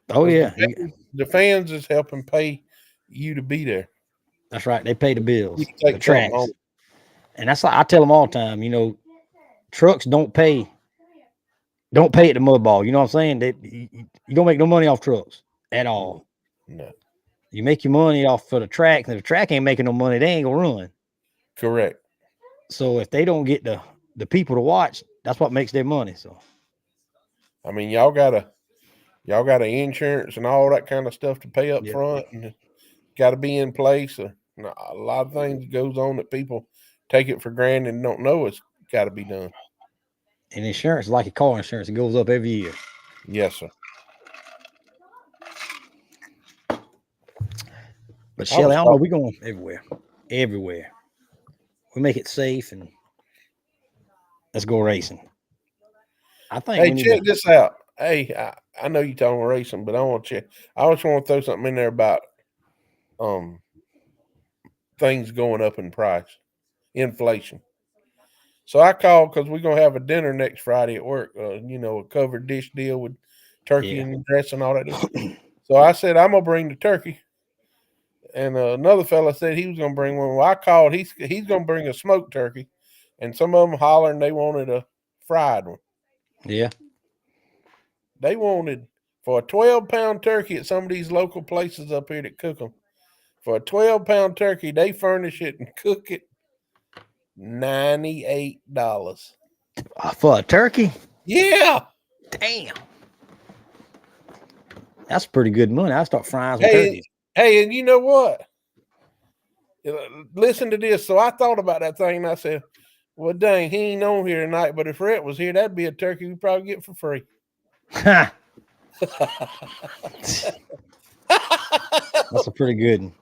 Oh yeah, the fans is helping pay you to be there. That's right. They pay the bills, the tracks, and that's like I tell them all the time. You know, trucks don't pay at the mud ball. You know what I'm saying? You don't make no money off trucks at all. No. You make your money off for the track, and if the track ain't making no money, they ain't gonna run. Correct. So if they don't get the people to watch, that's what makes their money. So, I mean, y'all got insurance and all that kind of stuff to pay up front, and got to be in place. A lot of things goes on that people take it for granted and don't know it's got to be done. And insurance is like a car insurance; it goes up every year. Yes, sir. But Shelly, I don't know. We're going everywhere. We make it safe and let's go racing. I think. Hey, check this out. Hey, I know you're talking racing, but I want to check. I just want to throw something in there about things going up in price, inflation. So I called because we're gonna have a dinner next Friday at work. A covered dish deal with turkey and dressing and all that. So I said I'm gonna bring the turkey. And another fella said he was going to bring one. Well, I called. He's going to bring a smoked turkey, and some of them hollering they wanted a fried one. Yeah. They wanted for a 12-pound turkey at some of these local places up here that cook them. For a 12-pound turkey, they furnish it and cook it $98 for a turkey. Yeah. Damn. That's pretty good money. I start frying some turkeys. Hey, and you know what? listen to this. So I thought about that thing, and I said, well, dang, he ain't on here tonight, but if Rhett was here, that'd be a turkey we probably get for free. That's a pretty good one.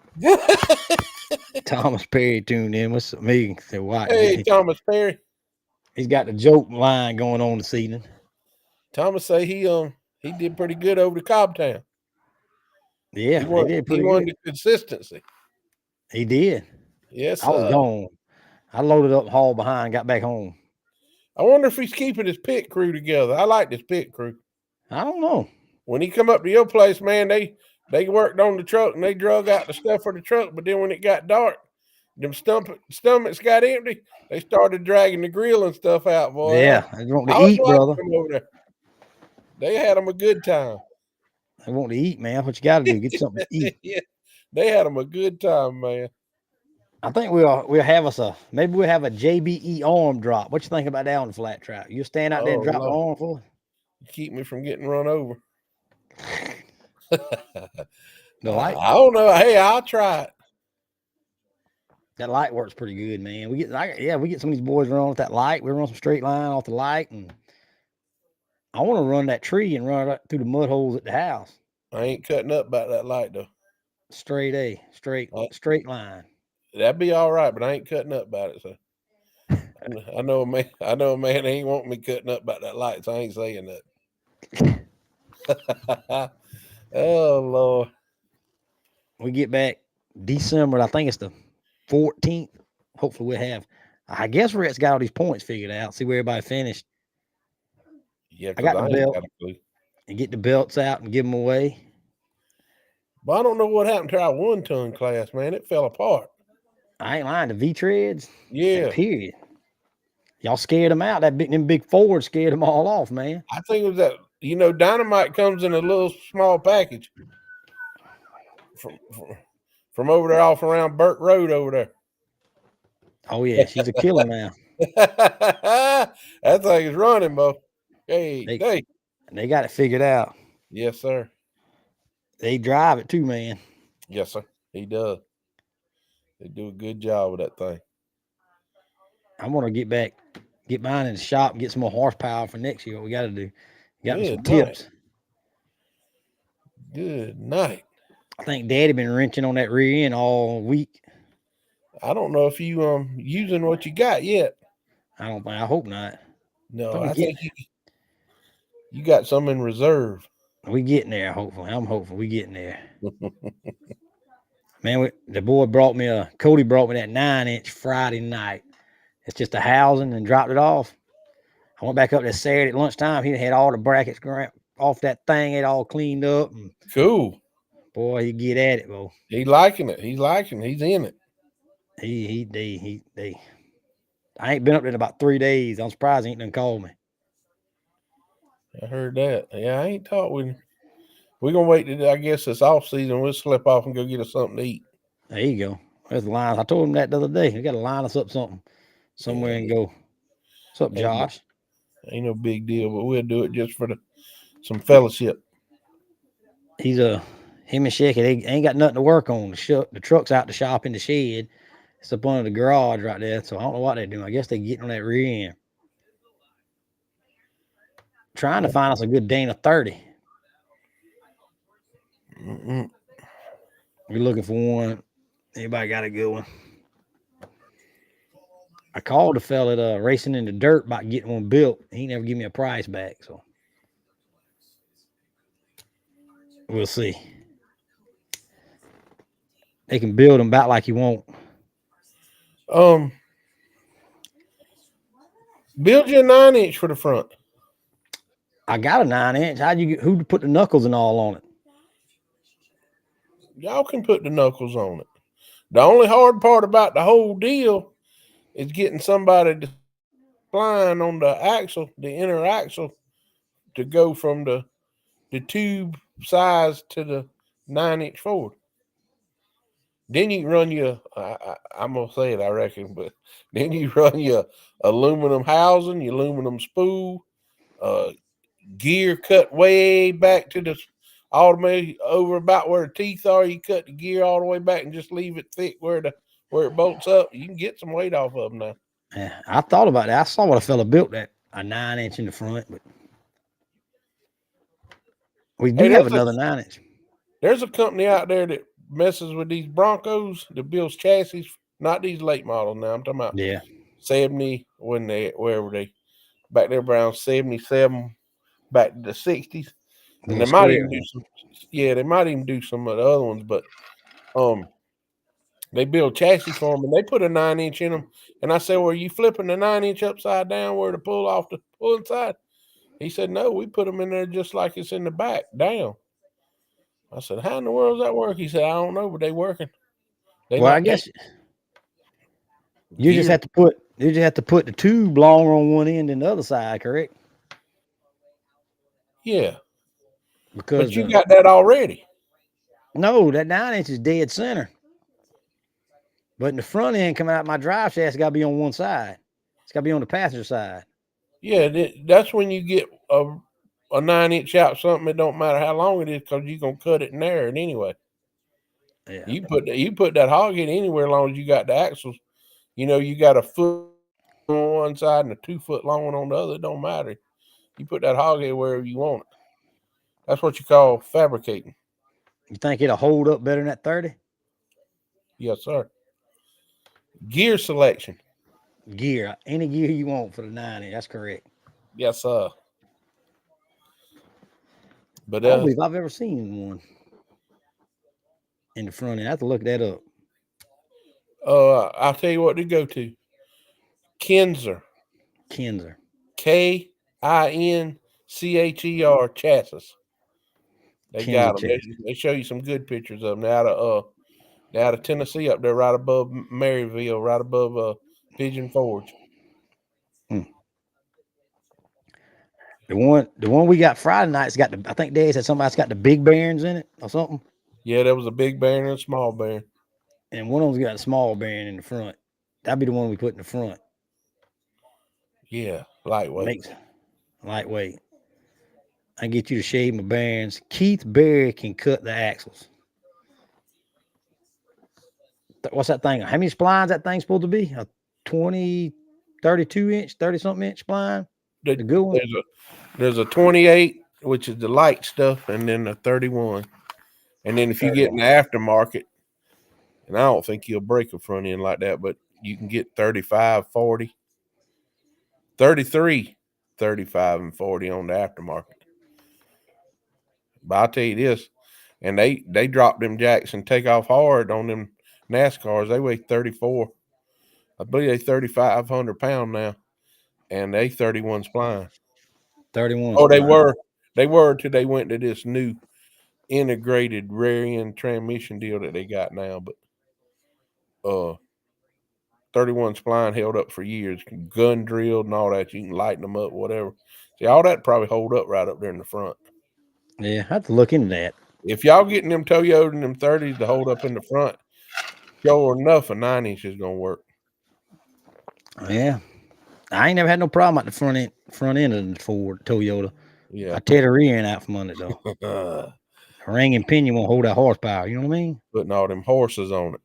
Thomas Perry tuned in. What's me? Say why? Hey, Thomas Perry. He's got the joke line going on this evening. Thomas say he did pretty good over to Cobbtown. Yeah, he did pretty good. He won the consistency. He did. Yes, I was gone. I loaded up, hauled behind, got back home. I wonder if he's keeping his pit crew together. I like this pit crew. I don't know. When he come up to your place, man, they worked on the truck and they drug out the stuff for the truck. But then when it got dark, them stomachs got empty. They started dragging the grill and stuff out, boy. Yeah, they want to eat, brother. Over there. They had them a good time. They want to eat, man. That's what you got to do. Get something to eat. Yeah, they had them a good time, man. I think we'll have maybe we'll have a JBE arm drop. What you think about that on the flat track? You stand out there and drop the arm for it? Keep me from getting run over. The light? I don't know. Hey, I'll try it. That light works pretty good, man. We get some of these boys run with that light. We run some straight line off the light, and I want to run that tree and run it through the mud holes at the house. I ain't cutting up about that light though. Straight line. That'd be all right, but I ain't cutting up about it. So I know a man ain't want me cutting up about that light, so I ain't saying that. Oh Lord. We get back December, I think it's the 14th. Hopefully we'll have. I guess Rhett's got all these points figured out. See where everybody finished. Yeah, I got the belt and get the belts out and give them away. But I don't know what happened to our 1-ton class, man. It fell apart. I ain't lying. The V-treads. Yeah. Period. Y'all scared them out. Them big Fords scared them all off, man. I think it was that, dynamite comes in a little small package from over there off around Burke Road over there. Oh, yeah. She's a killer now. That thing is running, Bo. Hey. They got it figured out. Yes, sir. They drive it too, man. Yes, sir. He does. They do a good job with that thing. I'm going to get mine in the shop and get some more horsepower for next year. What we got to do. Got me some tips. Good night. I think Daddy been wrenching on that rear end all week. I don't know if you using what you got yet. I hope not. No, I think you got some in reserve. We getting there, hopefully. I'm hopeful we getting there. Man, Cody brought me that 9-inch Friday night. It's just a housing and dropped it off. I went back up there Saturday at lunchtime. He had all the brackets off that thing. It all cleaned up. And cool. Boy, he get at it, bro. He's liking it. He's in it. I ain't been up there in about 3 days. I'm surprised he ain't done called me. I heard that. Yeah, I ain't talked with him. We're going to wait till, I guess, it's off season. We'll slip off and go get us something to eat. There you go. There's the line. I told him that the other day. We got to line us up somewhere and go. What's up, Josh? Ain't no big deal, but we'll do it just for some fellowship. Him and Shecky, they ain't got nothing to work on. The truck's out the shop in the shed. It's up under the garage right there. So I don't know what they're doing. I guess they're getting on that rear end. Trying to find us a good Dana 30. We're looking for one. Anybody got a good one? I called the fella at Racing in the Dirt about getting one built. He never give me a price back, so we'll see. They can build them about like you want. Build you a 9-inch for the front. I got a 9-inch. Who put the knuckles and all on it? Y'all can put the knuckles on it. The only hard part about the whole deal is getting somebody to spline on the axle, the inner axle, to go from the tube size to the 9-inch Ford. Then you run your, I'm going to say it, I reckon, but then you run your aluminum housing, your aluminum spool, gear cut way back to the automatic over about where the teeth are. You cut the gear all the way back and just leave it thick where where it bolts up, you can get some weight off of them now. Yeah, I thought about that. I saw what a fella built that a 9-inch in the front, but we do have another 9-inch. There's a company out there that messes with these Broncos that builds chassis, not these late models. Now I'm talking about 70 when wherever they back there around 77 back to the 60s. And they might even do some, they might even do some of the other ones, but they build chassis for them and they put a 9-inch in them. And I said, well, are you flipping the 9-inch upside down where to pull off the pulling side? He said, no, we put them in there just like it's in the back, down. I said, how in the world does that work? He said, I don't know, but they working. Well, I guess you just have to put the tube longer on one end than the other side, correct? Yeah. Because but you got that already. No, that 9-inch is dead center. But in the front end coming out my drive shaft, it's got to be on one side. It's got to be on the passenger side. Yeah, that's when you get a 9-inch out something. It don't matter how long it is because you're gonna cut it and narrow it anyway. Yeah, you put that hog head anywhere as long as you got the axles. You know, you got a foot on one side and a 2-foot long one on the other. It don't matter. You put that hog head wherever you want it. That's what you call fabricating. You think it'll hold up better than that 30? Yes, sir. Gear selection. Gear. Any gear you want for the 90. That's correct. Yes, sir. But I don't believe I've ever seen one in the front end. I have to look that up. I'll tell you what to go to. Kinzer. Kinzer. Kincher chassis. They Kinzer got them. chassis. They show you some good pictures of them. They're out of Tennessee, up there, right above Maryville, right above Pigeon Forge. The one we got Friday night's got I think Dad said somebody's got the big bearings in it or something. Yeah, there was a big bearing and a small bearing. And one of them's got a small bearing in the front. That'd be the one we put in the front. Yeah, lightweight. Lightweight. I can get you to shave my bearings. Keith Berry can cut the axles. What's that thing? How many splines that thing's supposed to be? A 20, 32-inch, 30-something inch spline? The good one? There's a 28, which is the light stuff, and then a 31. And then if you get in the aftermarket, and I don't think you'll break a front end like that, but you can get 35, 40, 33, 35, and 40 on the aftermarket. But I'll tell you this, and they drop them jacks and take off hard on them NASCARs. They weigh 34. I believe they 3,500 pounds now, and they 31 spline. 31. Oh, they were till they went to this new integrated rear end transmission deal that they got now. But 31 spline held up for years, gun drilled and all that. You can lighten them up, whatever. See, all that probably hold up right up there in the front. Yeah, I have to look into that. If y'all getting them Toyota and them 30s to hold up in the front, sure enough, a 9-inch is gonna work. Yeah, I ain't never had no problem at the front end of the Ford Toyota. Yeah, I tear the rear end out from under it though. A ring and pinion won't hold that horsepower. You know what I mean? Putting all them horses on it.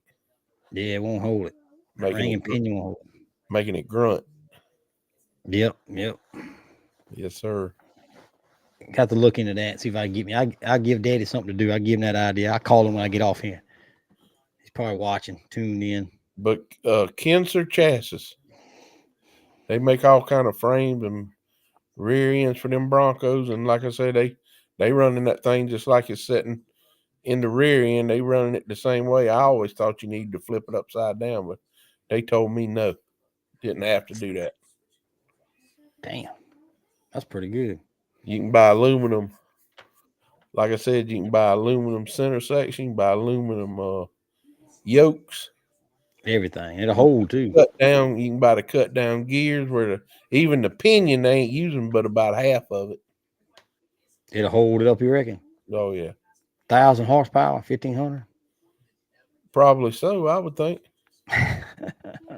Yeah, it won't hold it. Ring and pinion won't hold it. Making it grunt. Yep. Yes, sir. Got to look into that. See if I can get me. I give Daddy something to do. I give him that idea. I call him when I get off here. He's probably watching, tuned in. But Kinzer chassis, they make all kind of frames and rear ends for them Broncos, and like I said, they running that thing just like it's sitting in the rear end. They running it the same way. I always thought you needed to flip it upside down, but they told me no, didn't have to do that. Damn, that's pretty good. You can buy aluminum. Like I said, you can buy aluminum center section, you can buy aluminum yokes. Everything. It'll hold too. Cut down. You can buy the cut down gears where even the pinion they ain't using but about half of it. It'll hold it up, you reckon? Oh yeah. 1,000 horsepower, 1,500. Probably so, I would think.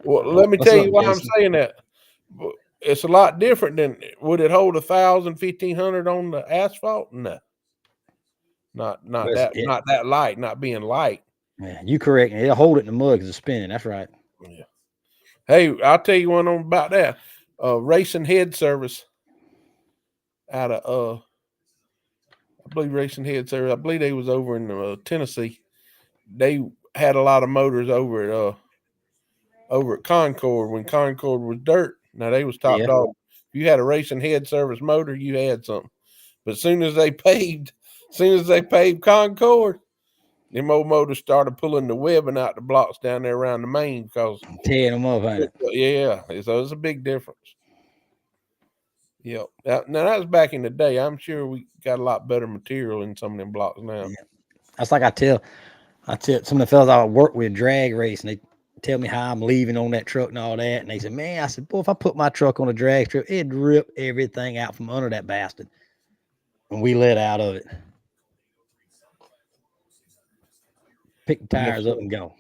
Well, let me tell you why I'm saying that. It's a lot different than would it hold 1,000, 1,500 on the asphalt? No. Not that light, not being light. Yeah, you correct. It'll hold it in the mud because it's spinning. That's right. Yeah. Hey, I'll tell you one on about that. Racing Head Service out of I believe Racing Head Service. I believe they was over in Tennessee. They had a lot of motors over at Concord when Concord was dirt. Now they was top dog. If you had a Racing Head Service motor, you had something. But as soon as they paved Concord, them old motors started pulling the webbing out the blocks down there around the main because tearing them up, ain't it? Yeah, so it's a big difference. Yep. Now that was back in the day. I'm sure we got a lot better material in some of them blocks now. Yeah. That's like I tell some of the fellas I work with drag race, and they tell me how I'm leaving on that truck and all that. And they said, man, I said, boy, if I put my truck on a drag strip, it'd rip everything out from under that bastard. And we let out of it. Pick the tires up and go.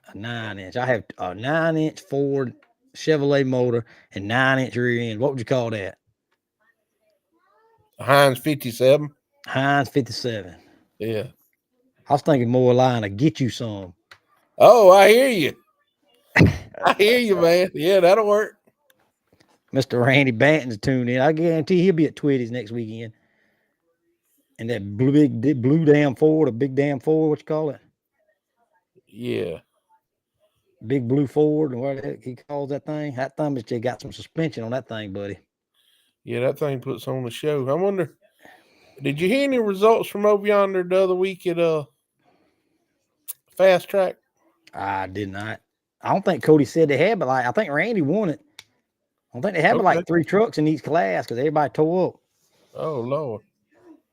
A 9-inch. I have a 9-inch Ford Chevrolet motor and 9-inch rear end. What would you call that? Heinz 57. Heinz 57. Yeah. I was thinking more line to get you some. Oh, I hear you. I hear you, man. Yeah, that'll work. Mr. Randy Banton's tuned in. I guarantee he'll be at Twitty's next weekend. And that blue damn Ford, a big damn Ford, what you call it? Yeah. Big blue Ford, and what the heck he calls that thing? That thing has just got some suspension on that thing, buddy. Yeah, that thing puts on the show. I wonder, did you hear any results from over yonder the other week at Fast Track? I did not. I don't think Cody said they had, but I think Randy won it. I don't think they had but 3 trucks in each class because everybody tore up. Oh Lord!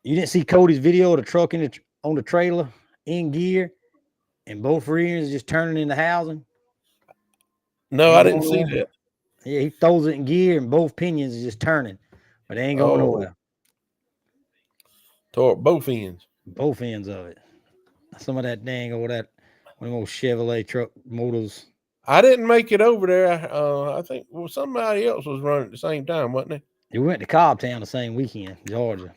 You didn't see Cody's video of the truck on the trailer in gear, and both rear ends just turning into housing. No, I didn't see that. Yeah, he throws it in gear, and both pinions are just turning, but they ain't going nowhere. Tore up both ends. Both ends of it. Some of that dang one of them old Chevrolet truck motors. I didn't make it over there. I think somebody else was running at the same time, wasn't they? You went to Cobbtown the same weekend, Georgia.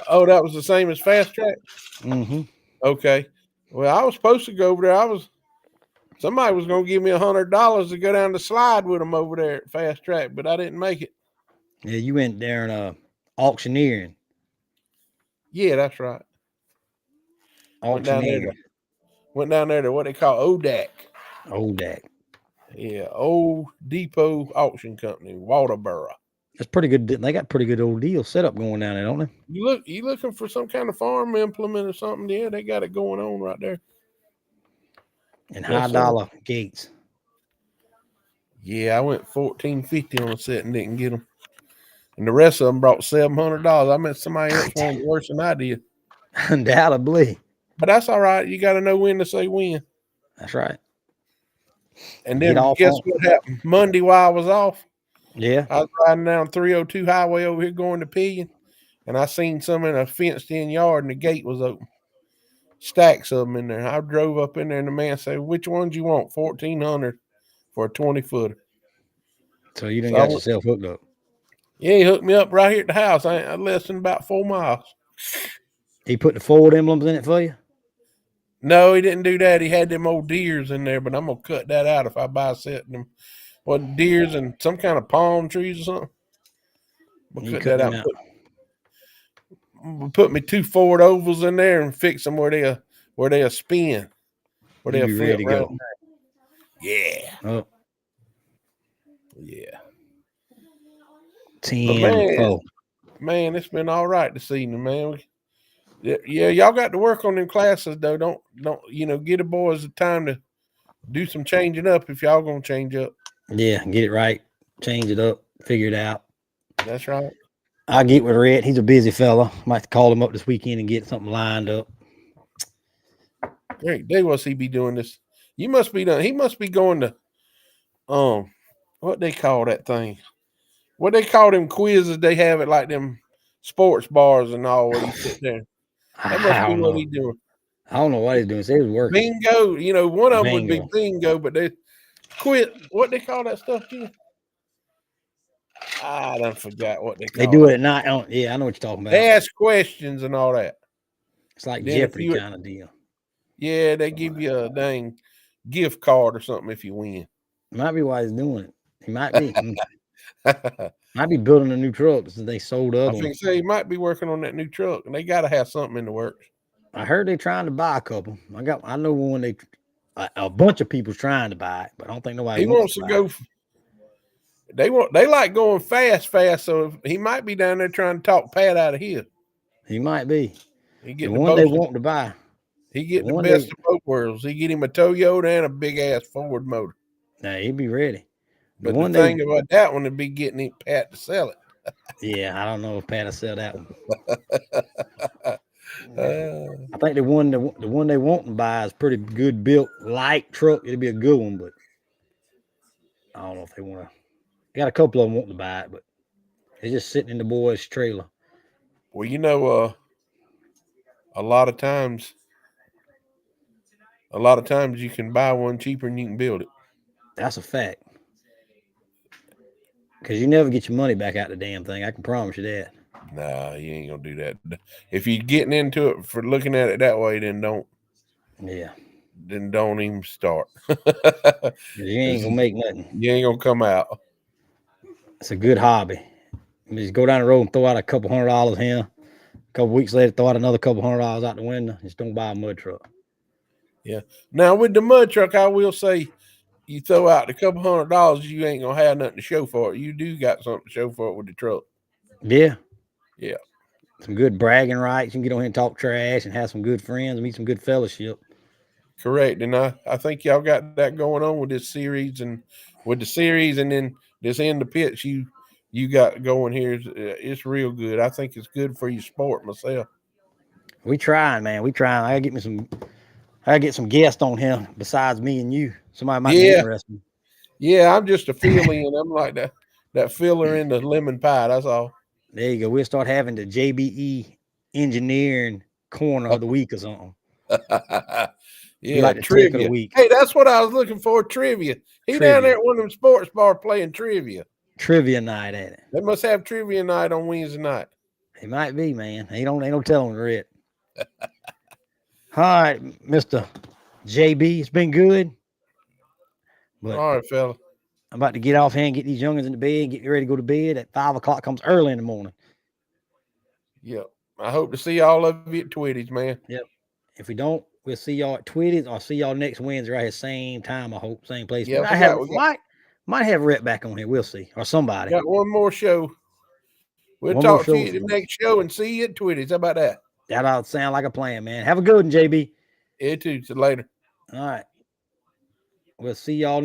Oh, that was the same as Fast Track? Mm-hmm. Okay. Well, I was supposed to go over there. Somebody was going to give me $100 to go down the slide with them over there at Fast Track, but I didn't make it. Yeah, you went there and auctioneering. Yeah, that's right. Auctioneering. Went down there to what they call ODAC. ODAC. Yeah, Old Depot Auction Company, Walterboro. That's pretty good. They got pretty good old deal set up going down there, don't they? You looking for some kind of farm implement or something? Yeah, they got it going on right there. And high dollar gates. Yeah, I went $1,450 on a set and didn't get them. And the rest of them brought $700. I met somebody else wanted worse than I did. Undoubtedly. But that's all right. You got to know when to say when. That's right. And then guess what happened? Monday while I was off. Yeah. I was riding down 302 highway over here going to Pillion, and I seen some in a fenced-in yard, and the gate was open. Stacks of them in there. I drove up in there, and the man said, "Which ones you want? $1,400 for a 20-footer." So you didn't got yourself hooked up. Yeah, he hooked me up right here at the house. I less than about 4 miles. He put the Ford emblems in it for you? No, he didn't do that. He had them old deers in there, but I'm gonna cut that out if I buy a set of them. What, deers and some kind of palm trees or something? We'll cut that out. Put me 2 Ford ovals in there and fix them where they'll spin, where they'll be ready to go. Yeah. Oh. Yeah. 10-4. Man, it's been all right this evening, man. Yeah, y'all got to work on them classes though. Don't get the boys the time to do some changing up if y'all gonna change up. Yeah, get it right, change it up, figure it out. That's right. I'll get with Rhett. He's a busy fella. Might call him up this weekend and get something lined up. Great day was he be doing this. You must be done. He must be going to what they call that thing. What they call them quizzes they have at like them sports bars and all where you sit there. That must be what he's doing. I don't know what he's doing. Say he's working. Bingo. One of them would be bingo, but they quit. What they call that stuff to you? I done forgot what they call it. They do it at night. Yeah, I know what you're talking about. They ask questions and all that. It's like Then if Jeopardy you- kind of deal. Yeah, they give you a dang gift card or something if you win. Might be why he's doing it. He might be. Might be building a new truck since they sold I other think ones. so. He might be working on that new truck, and they got to have something in the works. I heard they're trying to buy a couple. I know one a bunch of people's trying to buy it, but I don't think nobody He wants to buy go. it. They like going fast. So he might be down there trying to talk Pat out of here. He might be. He The get one they want to buy. He get the the best of both worlds. He get him a Toyota and a big ass Ford motor. Now he'd be ready. But the thing about that one would be getting him Pat to sell it. Yeah, I don't know if Pat will sell that one. I think the one they want to buy is pretty good built, light truck. It'll be a good one, but I don't know if they want to. Got a couple of them wanting to buy it, but it's just sitting in the boys' trailer. Well, you know, a lot of times you can buy one cheaper and you can build it. That's a fact. Because you never get your money back out the damn thing. I can promise you that. Nah, you ain't gonna do that. If you're getting into it for looking at it that way, then don't. Yeah. Then don't even start. You ain't gonna make nothing. You ain't gonna come out. It's a good hobby. You just go down the road and throw out a couple $100 here. A couple weeks later, throw out another couple $100 out the window. Just don't buy a mud truck. Yeah. Now with the mud truck, I will say, you throw out a couple $100, you ain't gonna have nothing to show for it. You do got something to show for it with the truck. Yeah. Yeah. Some good bragging rights. You can get on here and talk trash and have some good friends, meet some good fellowship. Correct. And I think y'all got that going on with this series and then this end of pitch you got going here. It's real good. I think it's good for your sport myself. We trying, man. We trying. I gotta get some guests on here besides me and you. Somebody might be interested. Yeah, I'm just a feeling, and I'm like that filler in the lemon pie. That's all. There you go. We'll start having the JBE engineering corner of the week or something. Yeah, like the trivia. Tech of the week. Hey, that's what I was looking for. Trivia. Down there at one of them sports bar playing trivia. Trivia night at it. They must have trivia night on Wednesday night. It might be, man. Ain't no telling Red. All right, Mr. JB, it's been good. But all right, fella. I'm about to get off here and get these youngins in the bed, get ready to go to bed at 5 o'clock. Comes early in the morning. Yep. I hope to see all of you at Twitty's, man. Yep. If we don't, we'll see y'all at Twitty's or see y'all next Wednesday right here, same time, I hope, same place. Yeah, might have Rhett back on here. We'll see. Or somebody. Got one more show. We'll talk to you at the next show and see you at Twitty's. How about that? That ought to sound like a plan, man. Have a good one, JB. You too. See you later. All right. We'll see y'all next.